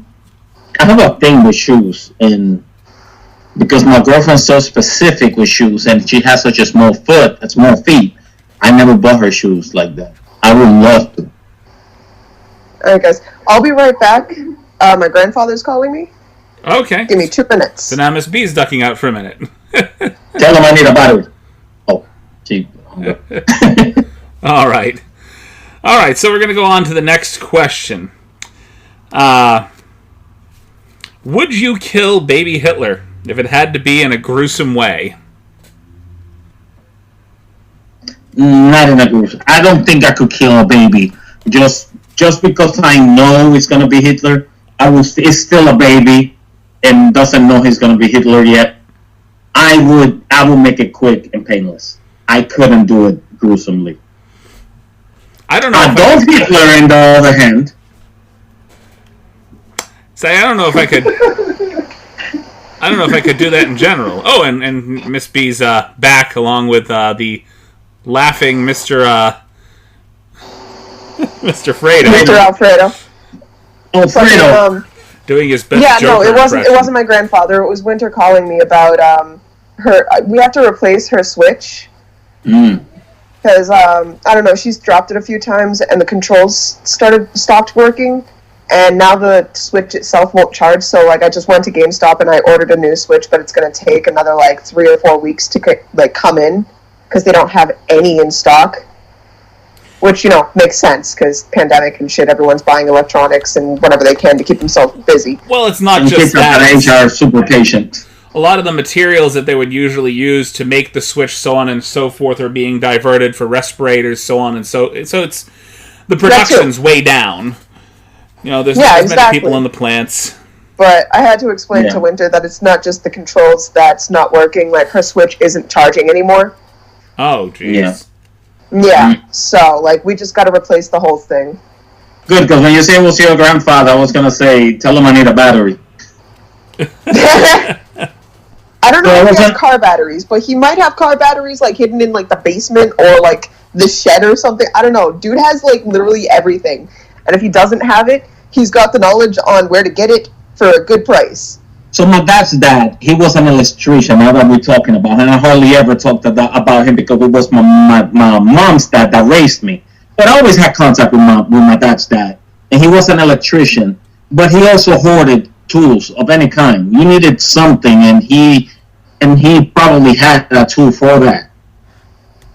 have a thing with shoes, and because my girlfriend's so specific with shoes, and she has such a small feet, I never bought her shoes like that. I would love to. Alright, guys. I'll be right back. My grandfather's calling me. Okay. Give me 2 minutes. So now Miss B's ducking out for a minute. Tell him I need a battery. Oh, gee. All right. All right, so we're going to go on to the next question. Would you kill baby Hitler if it had to be in a gruesome way? Not in a gruesome. I don't think I could kill a baby. Just because I know it's going to be Hitler, it's still a baby and doesn't know he's going to be Hitler yet. I would make it quick and painless. I couldn't do it gruesomely. I don't know. Adolf Hitler, on the other hand. Say, I don't know if I could. I don't know if I could do that in general. Oh, and Miss B's back along with the laughing Mr. Mr. Fredo. Mr. Alfredo. Alfredo. Doing his best. Yeah, Joker no, it wasn't. impression. It wasn't my grandfather. It was Winter calling me about her. We have to replace her Switch because I don't know. She's dropped it a few times, and the controls stopped working, and now the Switch itself won't charge. So like, I just went to GameStop and I ordered a new Switch, but it's gonna take another like 3 or 4 weeks to come in because they don't have any in stock. Which, makes sense, because pandemic and shit, everyone's buying electronics and whatever they can to keep themselves busy. Well, it's not and just that. Kids are super patient. A lot of the materials that they would usually use to make the Switch, so on and so forth, are being diverted for respirators, so on and so it's the production's way down. There's not as many people in the plants. But I had to explain to Winter that it's not just the controls that's not working, like her Switch isn't charging anymore. Oh, jeez. Yeah. Yeah, so, we just gotta replace the whole thing. Good, because when you say it was your grandfather, I was gonna say, tell him I need a battery. I don't know if he has car batteries, but he might have car batteries, hidden in, the basement or, the shed or something. I don't know. Dude has, literally everything. And if he doesn't have it, he's got the knowledge on where to get it for a good price. So my dad's dad, he was an electrician, now that we're talking about him. And I hardly ever talked about him because it was my mom's dad that raised me. But I always had contact with my dad's dad. And he was an electrician, but he also hoarded tools of any kind. You needed something, and he probably had a tool for that.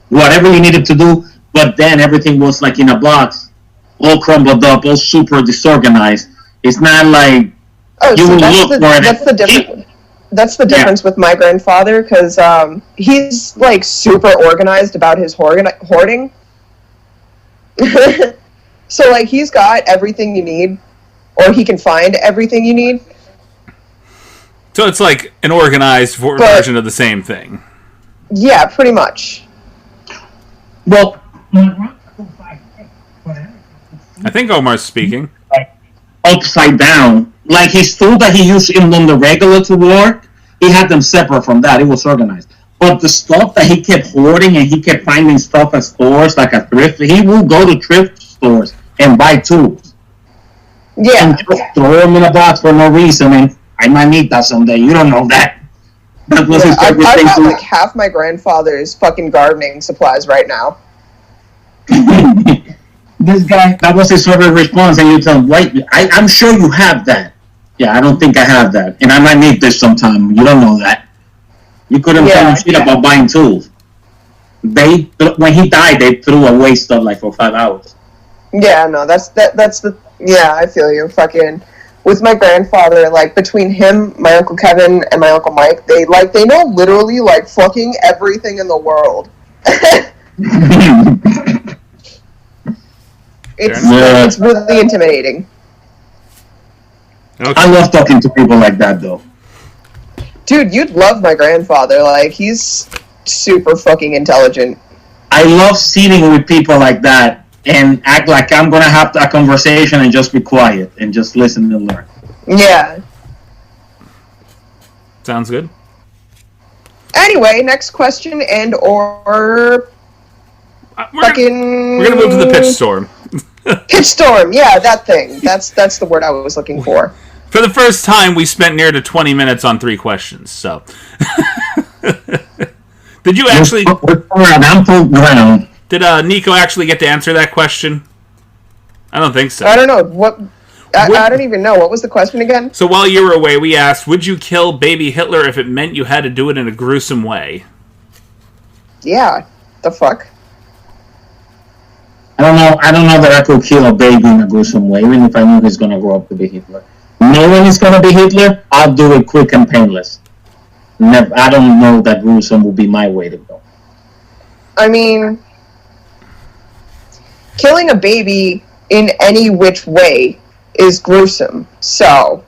Whatever you needed to do, but then everything was in a box, all crumbled up, all super disorganized. It's not like that's the difference. That's the difference with my grandfather, because he's super organized about his hoarding. So he's got everything you need, or he can find everything you need. So it's like an organized version of the same thing. Yeah, pretty much. Well, I think Omar's speaking. Upside down. His tool that he used on the regular to work, he had them separate from that. It was organized. But the stuff that he kept hoarding, and he kept finding stuff at stores, like a thrift, he will go to thrift stores and buy tools. Yeah. And just throw them in a box for no reason, and I might need that someday. You don't know that. That was his favorite thing. I've got half my grandfather's fucking gardening supplies right now. This guy, that was his sort of response, and you tell him, wait, I'm sure you have that. Yeah, I don't think I have that, and I might need this sometime. You don't know that. You couldn't tell him shit about buying tools. When he died, they threw away stuff for 5 hours. Yeah, no, that's the I feel you. Fucking with my grandfather, between him, my Uncle Kevin, and my Uncle Mike, they know literally fucking everything in the world. It's really intimidating. Okay. I love talking to people like that, though. Dude, you'd love my grandfather. Like, he's super fucking intelligent. I love sitting with people like that and act like I'm gonna have a conversation and just be quiet and just listen and learn. Yeah. Sounds good. Anyway, next question and or We're gonna move to the pitch storm. Pitch storm, yeah, that thing. That's the word I was looking for. For the first time, we spent near to 20 minutes on 3 questions, so... Did you actually... Did Nico actually get to answer that question? I don't think so. I don't know. I don't even know. What was the question again? So while you were away, we asked, would you kill baby Hitler if it meant you had to do it in a gruesome way? Yeah. The fuck? I don't know that I could kill a baby in a gruesome way, even if I knew he's gonna grow up to be Hitler. Knowing he's gonna be Hitler, I'll do it quick and painless. Never, I don't know that gruesome will be my way to go. I mean, killing a baby in any which way is gruesome, so...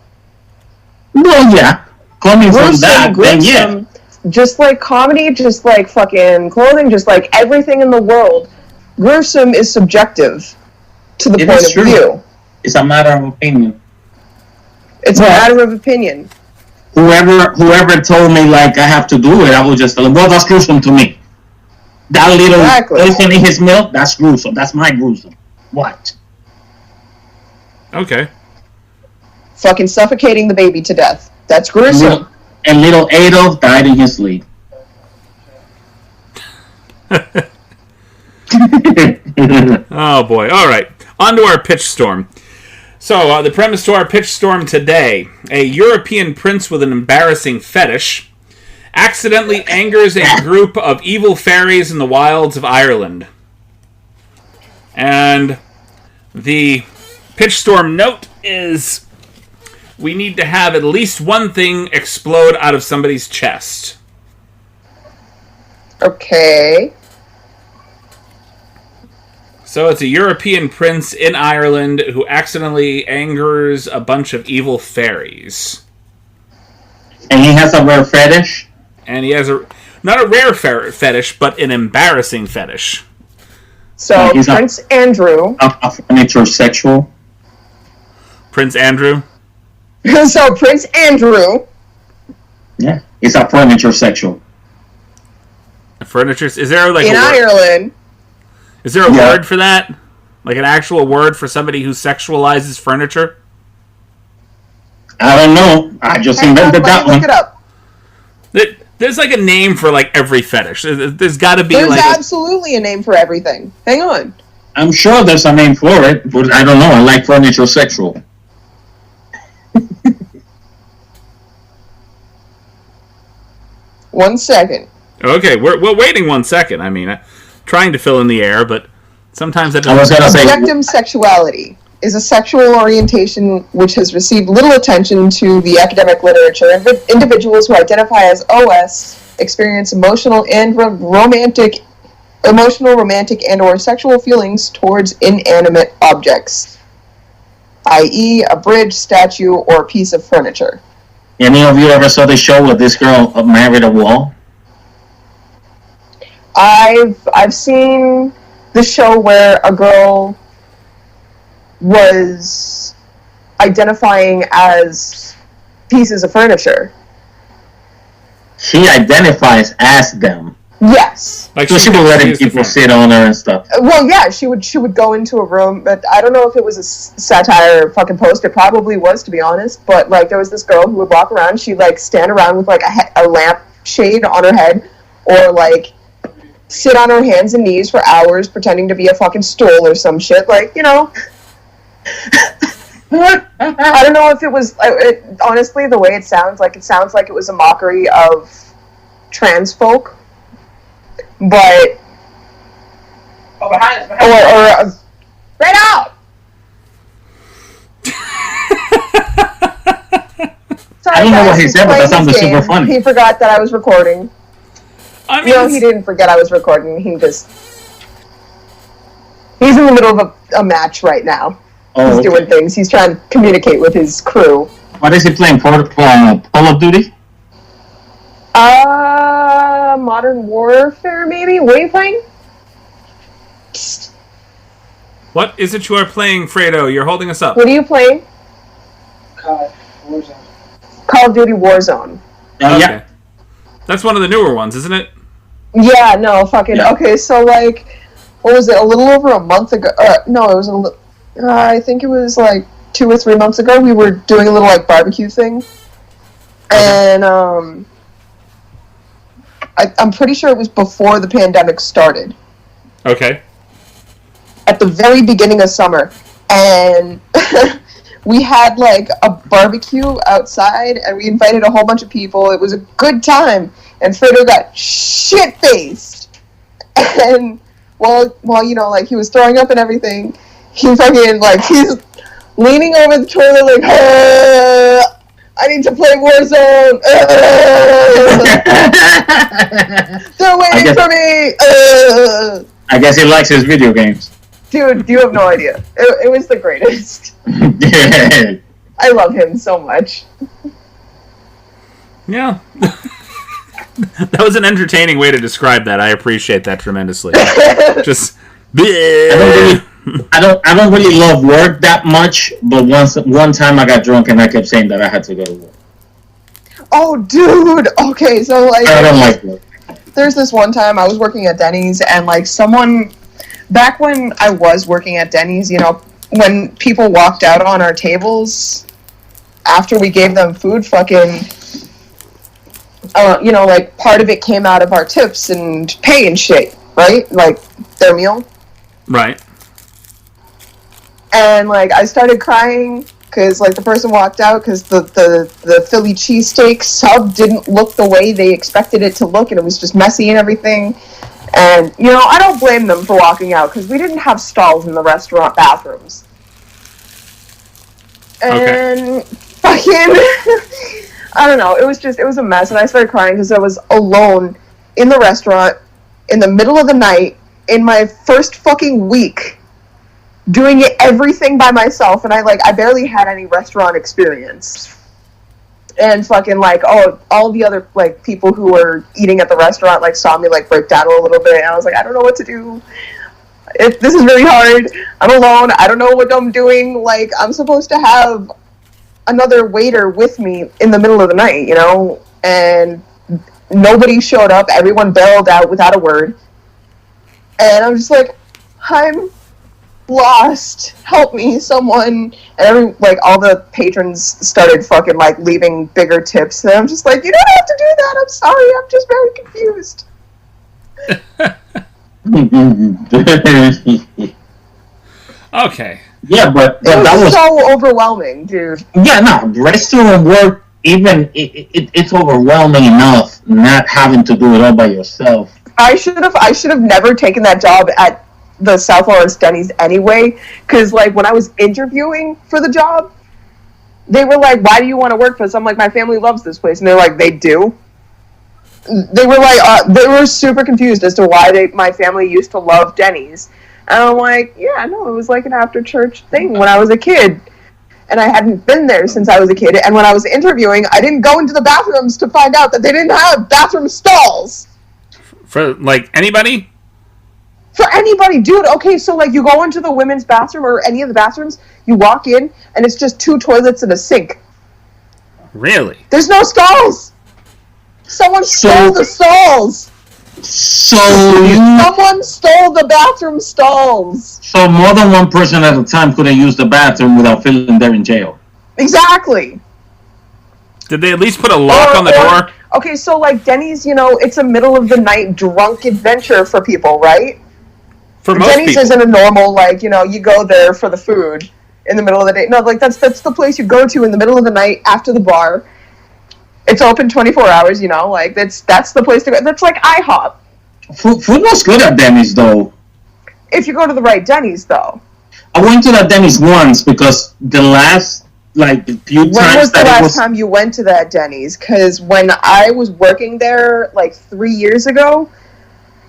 Well, yeah. Coming from that, then yeah. Just like comedy, just like fucking clothing, just like everything in the world, gruesome is subjective to the point of view. It's a matter of opinion. It's a matter of opinion. Whoever told me, like, I have to do it, I would just tell them, well, that's gruesome to me. That little poison in his milk, that's gruesome. That's my gruesome. What? Okay. Fucking suffocating the baby to death. That's gruesome. And little Adolf died in his sleep. Oh boy. Alright. On to our pitch storm. So, the premise to our pitch storm today. A European prince with an embarrassing fetish accidentally angers a group of evil fairies in the wilds of Ireland. And the pitch storm note is we need to have at least one thing explode out of somebody's chest. Okay. So it's a European prince in Ireland who accidentally angers a bunch of evil fairies. And he has a rare fetish? And he has not a rare fetish, but an embarrassing fetish. So Prince Andrew... A furniture sexual? Prince Andrew? So Prince Andrew... Yeah, he's a furniture sexual. A furniture... Is there like in Ireland... Is there a word for that? Like an actual word for somebody who sexualizes furniture? I don't know. I just invented that one. Look it up. There's like a name for like every fetish. There's got to be There's absolutely a name for everything. Hang on. I'm sure there's a name for it, but I don't know. I like furniture sexual. One second. Okay, we're waiting 1 second. I mean, trying to fill in the air, but sometimes that doesn't... Objectum sexuality is a sexual orientation which has received little attention to the academic literature. Individuals who identify as OS experience emotional, romantic, and or sexual feelings towards inanimate objects, i.e. a bridge, statue, or piece of furniture. Any of you ever saw the show with this girl married a wall? I've seen the show where a girl was identifying as pieces of furniture. She identifies as them. Yes. Like so she was letting people sit on her and stuff. Well, yeah, she would go into a room, but I don't know if it was a satire or fucking post. It probably was, to be honest. But like, there was this girl who would walk around. She'd like stand around with like a lamp shade on her head, or like sit on her hands and knees for hours pretending to be a fucking stool or some shit. Like, you know. I don't know if it was... honestly, the way it sounds like it was a mockery of trans folk. But... Oh, behind us, Or right out! Sorry, I don't know what he said, but that sounded super funny. He forgot that I was recording. I mean, no, he didn't forget I was recording. He's in the middle of a match right now. Oh, he's doing things. He's trying to communicate with his crew. What is he playing? Call of Duty? Modern Warfare, maybe? What are you playing? What is it you are playing, Fredo? You're holding us up. What are you playing? COD, Warzone. Call of Duty Warzone. Okay. Yeah. That's one of the newer ones, isn't it? Yeah, no, fucking... Yeah. Okay, so, like... What was it? A little over a month ago... no, it was a little... I think it was, like, 2 or 3 months ago. We were doing a little, like, barbecue thing. And, I'm pretty sure it was before the pandemic started. Okay. At the very beginning of summer. And we had, like, a barbecue outside, and we invited a whole bunch of people. It was a good time. And Fredo got shit-faced. And, well, you know, like, he was throwing up and everything. He fucking, like, he's leaning over the toilet, like, I need to play Warzone. They're waiting for me. I guess he likes his video games. Dude, you have no idea. It was the greatest. I love him so much. Yeah. That was an entertaining way to describe that. I appreciate that tremendously. Just... I don't really love work that much, but one time I got drunk and I kept saying that I had to go to work. Oh, dude. Okay, so, like... I don't like work. There's this one time I was working at Denny's, and, like, someone... Back when I was working at Denny's, you know, when people walked out on our tables after we gave them food, fucking... you know, like, part of it came out of our tips and pay and shit, right? Like, their meal. Right. And, like, I started crying because, like, the person walked out because the Philly cheesesteak sub didn't look the way they expected it to look, and it was just messy and everything. And, you know, I don't blame them for walking out because we didn't have stalls in the restaurant bathrooms. And fucking... I don't know, it was a mess, and I started crying because I was alone in the restaurant in the middle of the night in my first fucking week doing everything by myself, and I barely had any restaurant experience. And fucking, like, all the other, like, people who were eating at the restaurant, like, saw me, like, break down a little bit, and I was like, I don't know what to do. This is really hard. I'm alone. I don't know what I'm doing. Like, I'm supposed to have another waiter with me in the middle of the night, you know? And nobody showed up. Everyone bailed out without a word. And I'm just like, I'm lost. Help me, someone. And all the patrons started fucking, like, leaving bigger tips. And I'm just like, you don't have to do that. I'm sorry. I'm just very confused. Okay. Yeah, but It that was so overwhelming, dude. Yeah, no, restaurant work, even it's overwhelming enough not having to do it all by yourself. I should have never taken that job at the South Lawrence Denny's anyway, because, like, when I was interviewing for the job, they were like, why do you want to work for this? I'm like, my family loves this place. And they're like, they do? They were like, they were super confused as to why my family used to love Denny's. And I'm like, yeah, no, it was like an after-church thing when I was a kid. And I hadn't been there since I was a kid. And when I was interviewing, I didn't go into the bathrooms to find out that they didn't have bathroom stalls. For, like, anybody? For anybody, dude. Okay, so, like, you go into the women's bathroom or any of the bathrooms, you walk in, and it's just 2 toilets and a sink. Really? There's no stalls! Someone stole the stalls! Someone stole the bathroom stalls! So more than one person at a time couldn't use the bathroom without feeling they're in jail. Exactly! Did they at least put a lock on the door? Okay, so, like, Denny's, you know, it's a middle-of-the-night drunk adventure for people, right? For most Denny's people. isn't a normal, like, you know, you go there for the food in the middle of the day. No, like, that's the place you go to in the middle of the night after the bar. It's open 24 hours, you know, like, that's the place to go. That's like IHOP. Food was good at Denny's, though. If you go to the right Denny's, though. I went to that Denny's once because the last, like, few times When was the that last time you went to that Denny's? Because when I was working there, like, 3 years ago...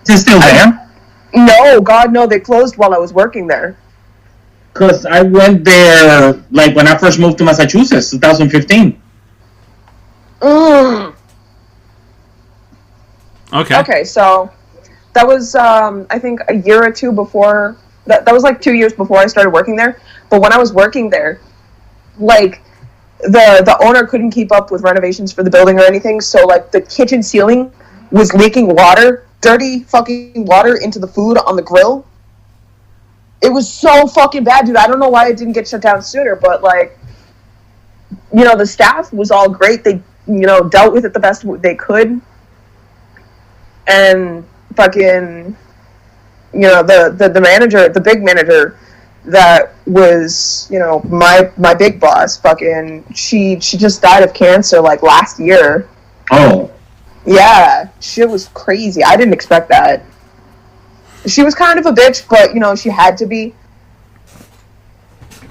Is it still there? No, God, no, they closed while I was working there. Because I went there, like, when I first moved to Massachusetts, 2015. Okay. Okay, so that was, I think, a year or two before... That was, like, 2 years before I started working there. But when I was working there, like, the owner couldn't keep up with renovations for the building or anything, so, like, the kitchen ceiling was leaking water, dirty fucking water, into the food on the grill. It was so fucking bad, dude. I don't know why it didn't get shut down sooner, but, like, you know, the staff was all great. They, you know, dealt with it the best they could. And fucking, you know, the manager, the big manager that was, you know, my big boss, fucking, she just died of cancer, like, last year. Oh. Yeah, shit was crazy. I didn't expect that. She was kind of a bitch, but, you know, she had to be.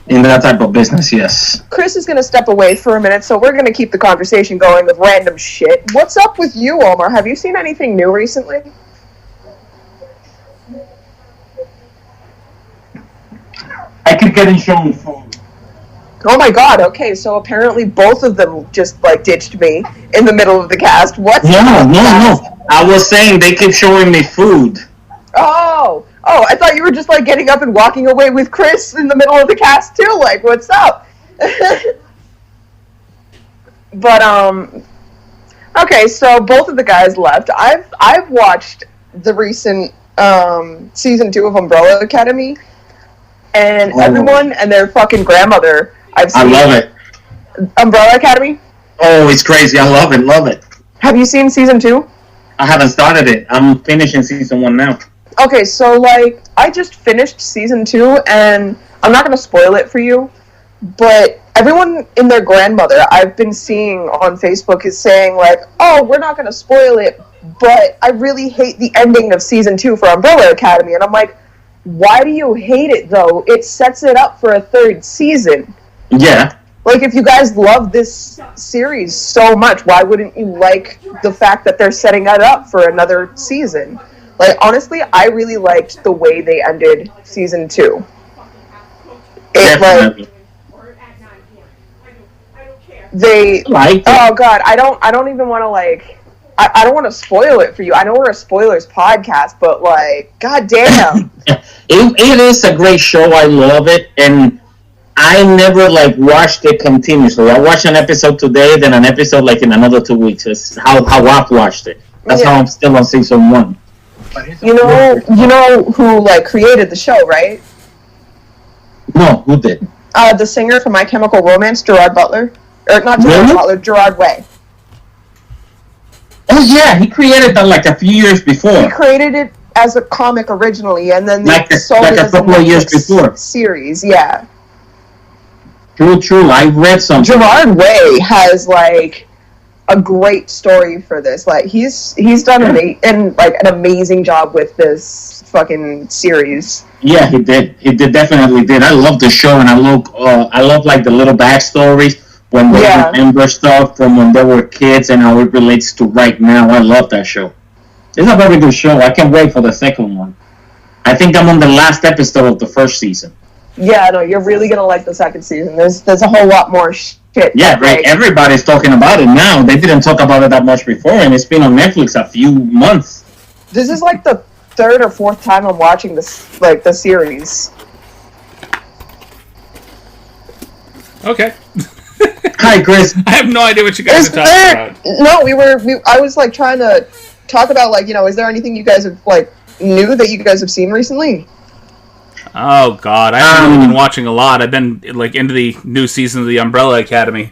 In that type of business, yes. Chris is going to step away for a minute, so we're going to keep the conversation going with random shit. What's up with you, Omar? Have you seen anything new recently? I keep getting shown food. Oh my god, okay, so apparently both of them just, like, ditched me in the middle of the cast. What's up? No. I was saying they keep showing me food. Oh, I thought you were just, like, getting up and walking away with Chris in the middle of the cast, too. Like, what's up? But, okay, so both of the guys left. I've watched the recent, season 2 of Umbrella Academy, and everyone and their fucking grandmother I've seen. I love it. Umbrella Academy? Oh, it's crazy. I love it. Have you seen season 2? I haven't started it. I'm finishing season 1 now. Okay, so, like, I just finished season 2, and I'm not going to spoil it for you, but everyone and their grandmother I've been seeing on Facebook is saying, like, oh, we're not going to spoil it, but I really hate the ending of season 2 for Umbrella Academy. And I'm like, why do you hate it, though? It sets it up for a 3rd season. Yeah. Like, if you guys love this series so much, why wouldn't you like the fact that they're setting it up for another season? Like, honestly, I really liked the way they ended season 2. Definitely. Oh god, I don't even want to, like, I don't want to spoil it for you. I know we're a spoilers podcast, but, like, god damn. It is a great show. I love it, and I never, like, watched it continuously. I watched an episode today, then an episode, like, in another 2 weeks. It's how I've watched it. That's how I'm still on season 1. You know who, like, created the show, right? No, who did? The singer from My Chemical Romance, Gerard Butler. Or not Gerard Butler, Gerard Way. Oh yeah, he created that like a few years before. He created it as a comic originally, and then they sold it as a couple of years before series. Yeah. True. I read something. Gerard Way has like a great story for this. Like he's done an amazing job with this fucking series. Yeah, he did. Definitely did. I love the show, and I love like the little backstories when they remember stuff from when they were kids and how it relates to right now. I love that show. It's a very good show. I can't wait for the second one. I think I'm on the last episode of the first season. Yeah, no, you're really gonna like the second season. There's a whole lot more shit. Yeah, right. Everybody's talking about it now. They didn't talk about it that much before, and it's been on Netflix a few months. This is like the 3rd or 4th time I'm watching this, like, the series. Okay. Hi, Chris. I have no idea what you guys are talking about. No, I was, like, trying to talk about, like, you know, is there anything you guys have, like, new that you guys have seen recently? Oh, God. I haven't really been watching a lot. I've been, like, into the new season of the Umbrella Academy.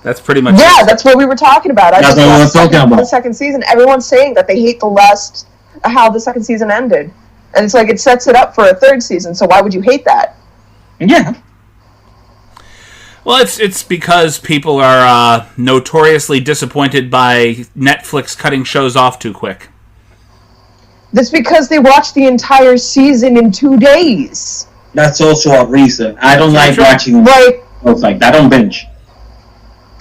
That's pretty much it. That's what we were talking about. That's what we were talking about. The second season. Everyone's saying that they hate how the second season ended. And it's like, it sets it up for a 3rd season, so why would you hate that? Yeah. Well, it's because people are notoriously disappointed by Netflix cutting shows off too quick. That's because they watched the entire season in 2 days. That's also a reason. I don't like watching like that. I don't binge.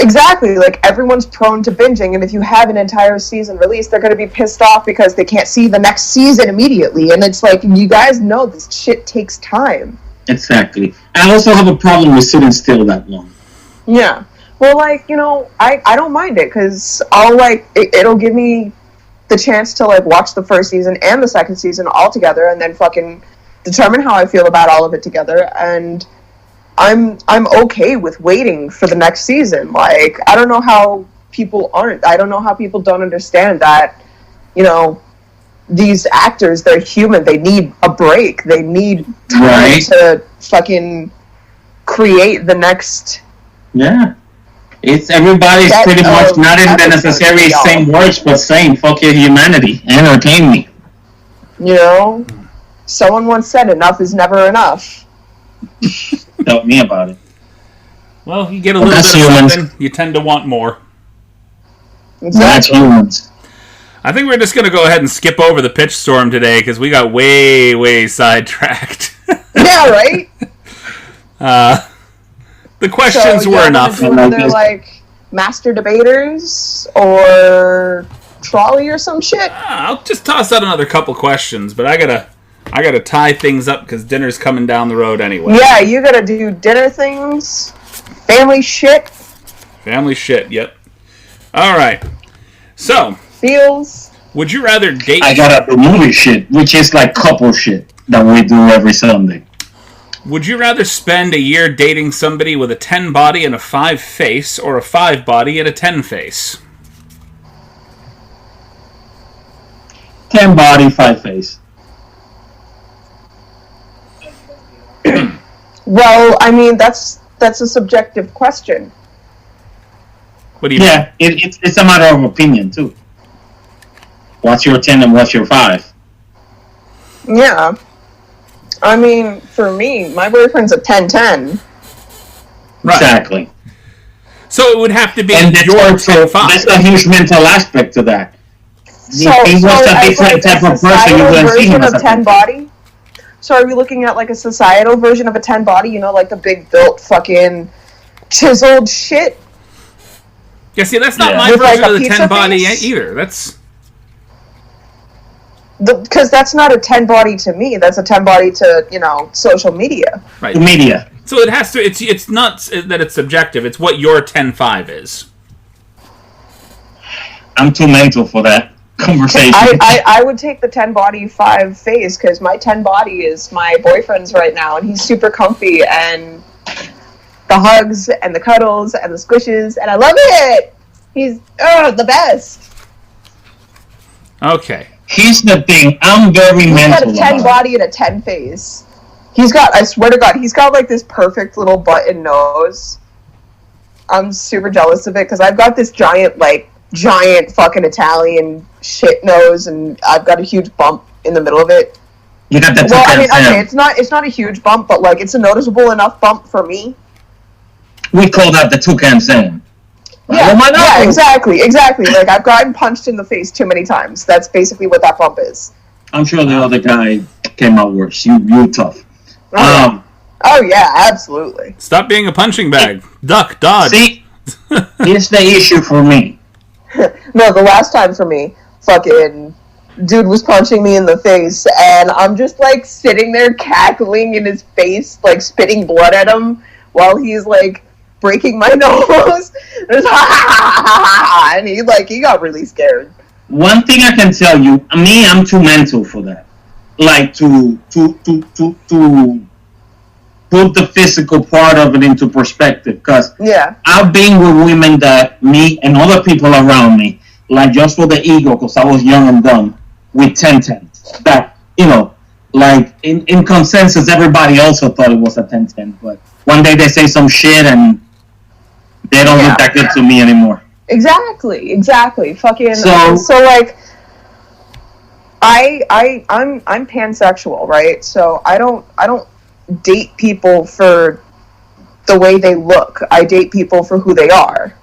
Exactly. Like, everyone's prone to binging, and if you have an entire season released, they're going to be pissed off because they can't see the next season immediately. And it's like, you guys know this shit takes time. Exactly. I also have a problem with sitting still that long. Yeah. Well, like, you know, I don't mind it, because I'll, like, it'll give me the chance to like watch the first season and the second season all together, and then fucking determine how I feel about all of it together. And I'm okay with waiting for the next season. Like, I don't know how people aren't. I don't know how people don't understand that, you know, these actors, they're human. They need a break. They need time to fucking create the next. Yeah. It's everybody's pretty much not in the necessary same words, but saying, fuck your humanity. Entertain me. You know? Someone once said, enough is never enough. Tell me about it. Well, you get a little bit of something, you tend to want more. Exactly. That's humans. I think we're just going to go ahead and skip over the pitch storm today, because we got way sidetracked. Yeah, right? The questions were enough. They're like master debaters or trolley or some shit. I'll just toss out another couple questions, but I gotta tie things up because dinner's coming down the road anyway. Yeah, you gotta do dinner things, family shit. Family shit. Yep. All right. So, feels. Would you rather date? I gotta do movie shit, which is like couple shit that we do every Sunday. Would you rather spend a year dating somebody with a 10 body and a 5 face, or a 5 body and a 10 face? 10 body, 5 face. Well, I mean, that's a subjective question. What do you mean? Yeah, it's a matter of opinion, too. What's your 10 and what's your 5? Yeah. I mean, for me, my boyfriend's a 10-10. Right. Exactly. So it would have to be and your 10-5. There's a huge mental aspect to that. So, if he was a different type of person, you wouldn't see him as a 10 body? So are we looking at like a societal version of a 10 body? You know, like the big built fucking chiseled shit? Yeah, see, that's not my with version like of the 10 body face? either. That's... Because that's not a 10 body to me. That's a 10 body to, you know, social media. Right. The media. So it has to... It's not that it's subjective. It's what your 10-5 is. I'm too mental for that conversation. I would take the 10 body 5 face because my 10 body is my boyfriend's right now and he's super comfy and the hugs and the cuddles and the squishes and I love it. He's the best. Okay. Here's the thing. I'm very mental. He's got a 10 body and a 10 face. He's got, I swear to God, he's got like this perfect little button nose. I'm super jealous of it because I've got this giant fucking Italian shit nose and I've got a huge bump in the middle of it. You got that. Well, I mean, okay, it's not a huge bump, but like it's a noticeable enough bump for me. We call that the toucan Sam. Yeah, exactly. Like I've gotten punched in the face too many times. That's basically what that bump is. I'm sure the other guy came out worse. You tough. Oh yeah, absolutely. Stop being a punching bag. Duck, dodge. See, here's the issue for me. No, the last time for me, fucking dude was punching me in the face, and I'm just like sitting there cackling in his face, like spitting blood at him while he's like breaking my nose. And he got really scared. One thing I can tell you, I'm too mental for that. Like to put the physical part of it into perspective, because I've been with women that me and other people around me, like just for the ego, because I was young and dumb, with 10-10s. That, you know, like in consensus, everybody also thought it was a 10-10, but one day they say some shit and they don't look that good to me anymore. Exactly. Fucking so like I'm pansexual, right? So I don't date people for the way they look. I date people for who they are.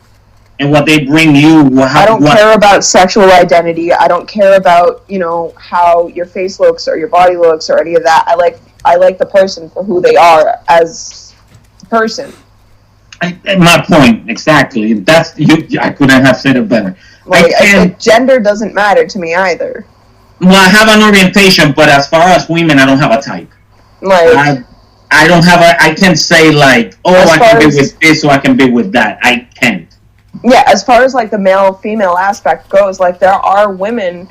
And what they bring you. I don't care about sexual identity. I don't care about, you know, how your face looks or your body looks or any of that. I like the person for who they are as a person. My point, exactly. That's you. I couldn't have said it better. Like gender doesn't matter to me either. Well, I have an orientation, but as far as women, I don't have a type. Like I don't have a. I can't say like, oh, I can be with this or I can be with that. I can't. Yeah, as far as like the male-female aspect goes, like there are women,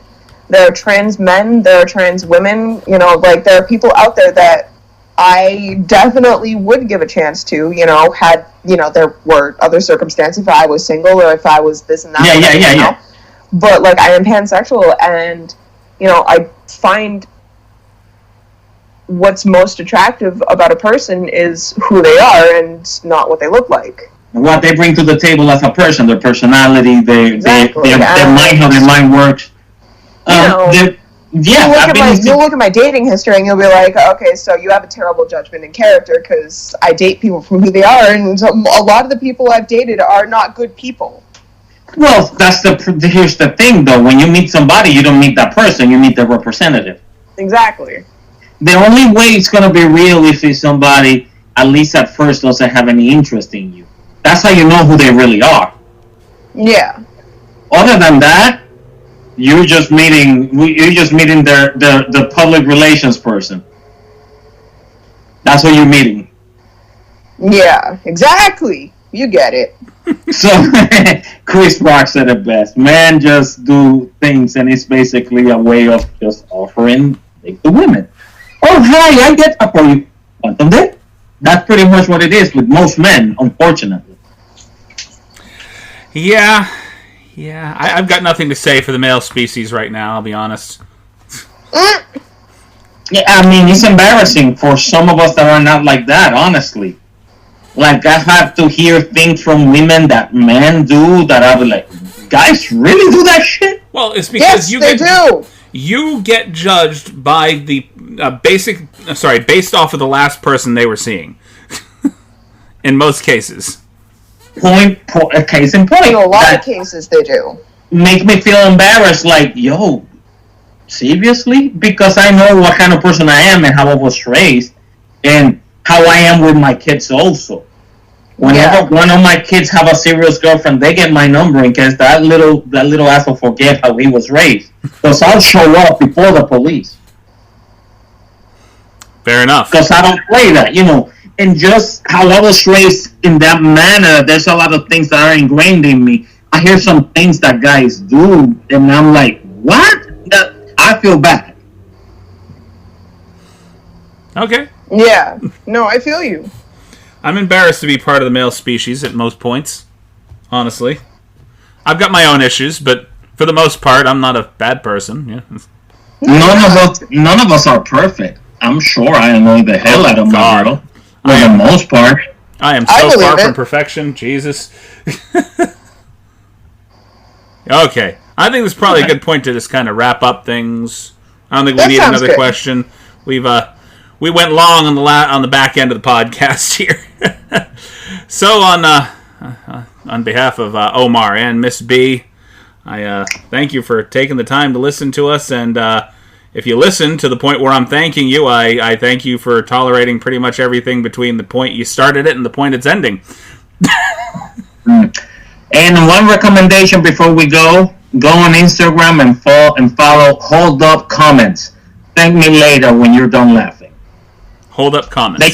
there are trans men, there are trans women, you know, like there are people out there that I definitely would give a chance to, you know, had, you know, there were other circumstances if I was single or if I was this and that. Yeah. But like I am pansexual, and, you know, I find what's most attractive about a person is who they are and not what they look like. What they bring to the table as a person, their personality, their mind, how their mind works. You'll look at my dating history and you'll be like, okay, so you have a terrible judgment in character because I date people from who they are, and a lot of the people I've dated are not good people. Well, here's the thing, though. When you meet somebody, you don't meet that person, you meet the representative. Exactly. The only way it's going to be real if it's somebody, at least at first, doesn't have any interest in you. That's how you know who they really are. Yeah. Other than that, you're just meeting the public relations person. That's what you're meeting. Yeah, exactly. You get it. So, Chris Rock said it best. Men just do things, and it's basically a way of just offering like, the women. Oh, hi, I get up for you. Want them there? That's pretty much what it is with most men, unfortunately. Yeah, I've got nothing to say for the male species right now, I'll be honest. Yeah, I mean, it's embarrassing for some of us that are not like that, honestly. Like, I have to hear things from women that men do that I was like, guys really do that shit? Well, it's because do. You get judged by the based off of the last person they were seeing. In most cases. Case in point. In a lot of cases, they do. Make me feel embarrassed, like, yo, seriously? Because I know what kind of person I am and how I was raised, and how I am with my kids also. Whenever one of my kids have a serious girlfriend, they get my number in case that little asshole forget how he was raised. Because I'll show up before the police. Fair enough. Because I don't play that, you know. And just how I was raised in that manner, there's a lot of things that are ingrained in me. I hear some things that guys do, and I'm like, what? I feel bad. Okay. Yeah. No, I feel you. I'm embarrassed to be part of the male species at most points, honestly. I've got my own issues, but for the most part, I'm not a bad person. Yeah. None of us are perfect. I'm sure I annoy the hell out of my girl. For the most part. I am so far from perfection. Jesus. Okay. I think this is probably a good point to just kind of wrap up things. I don't think we need another question. We went long on the back end of the podcast here. So on behalf of Omar and Miss B, I thank you for taking the time to listen to us, and if you listen to the point where I'm thanking you, I thank you for tolerating pretty much everything between the point you started it and the point it's ending. And one recommendation before we go on Instagram and follow Hold Up Comments. Thank me later when you're done laughing. Hold Up Comments.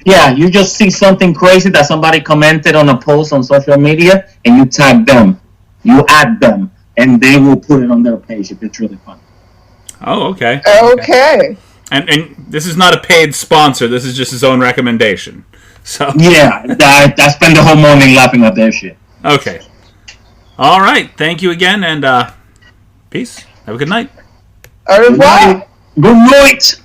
You just see something crazy that somebody commented on a post on social media, and you tag them, you add them, and they will put it on their page if it's really fun. Oh, okay. Okay. And this is not a paid sponsor. This is just his own recommendation. So yeah, I spend the whole morning laughing at their shit. Okay. All right. Thank you again, and peace. Have a good night. Au revoir. Good night.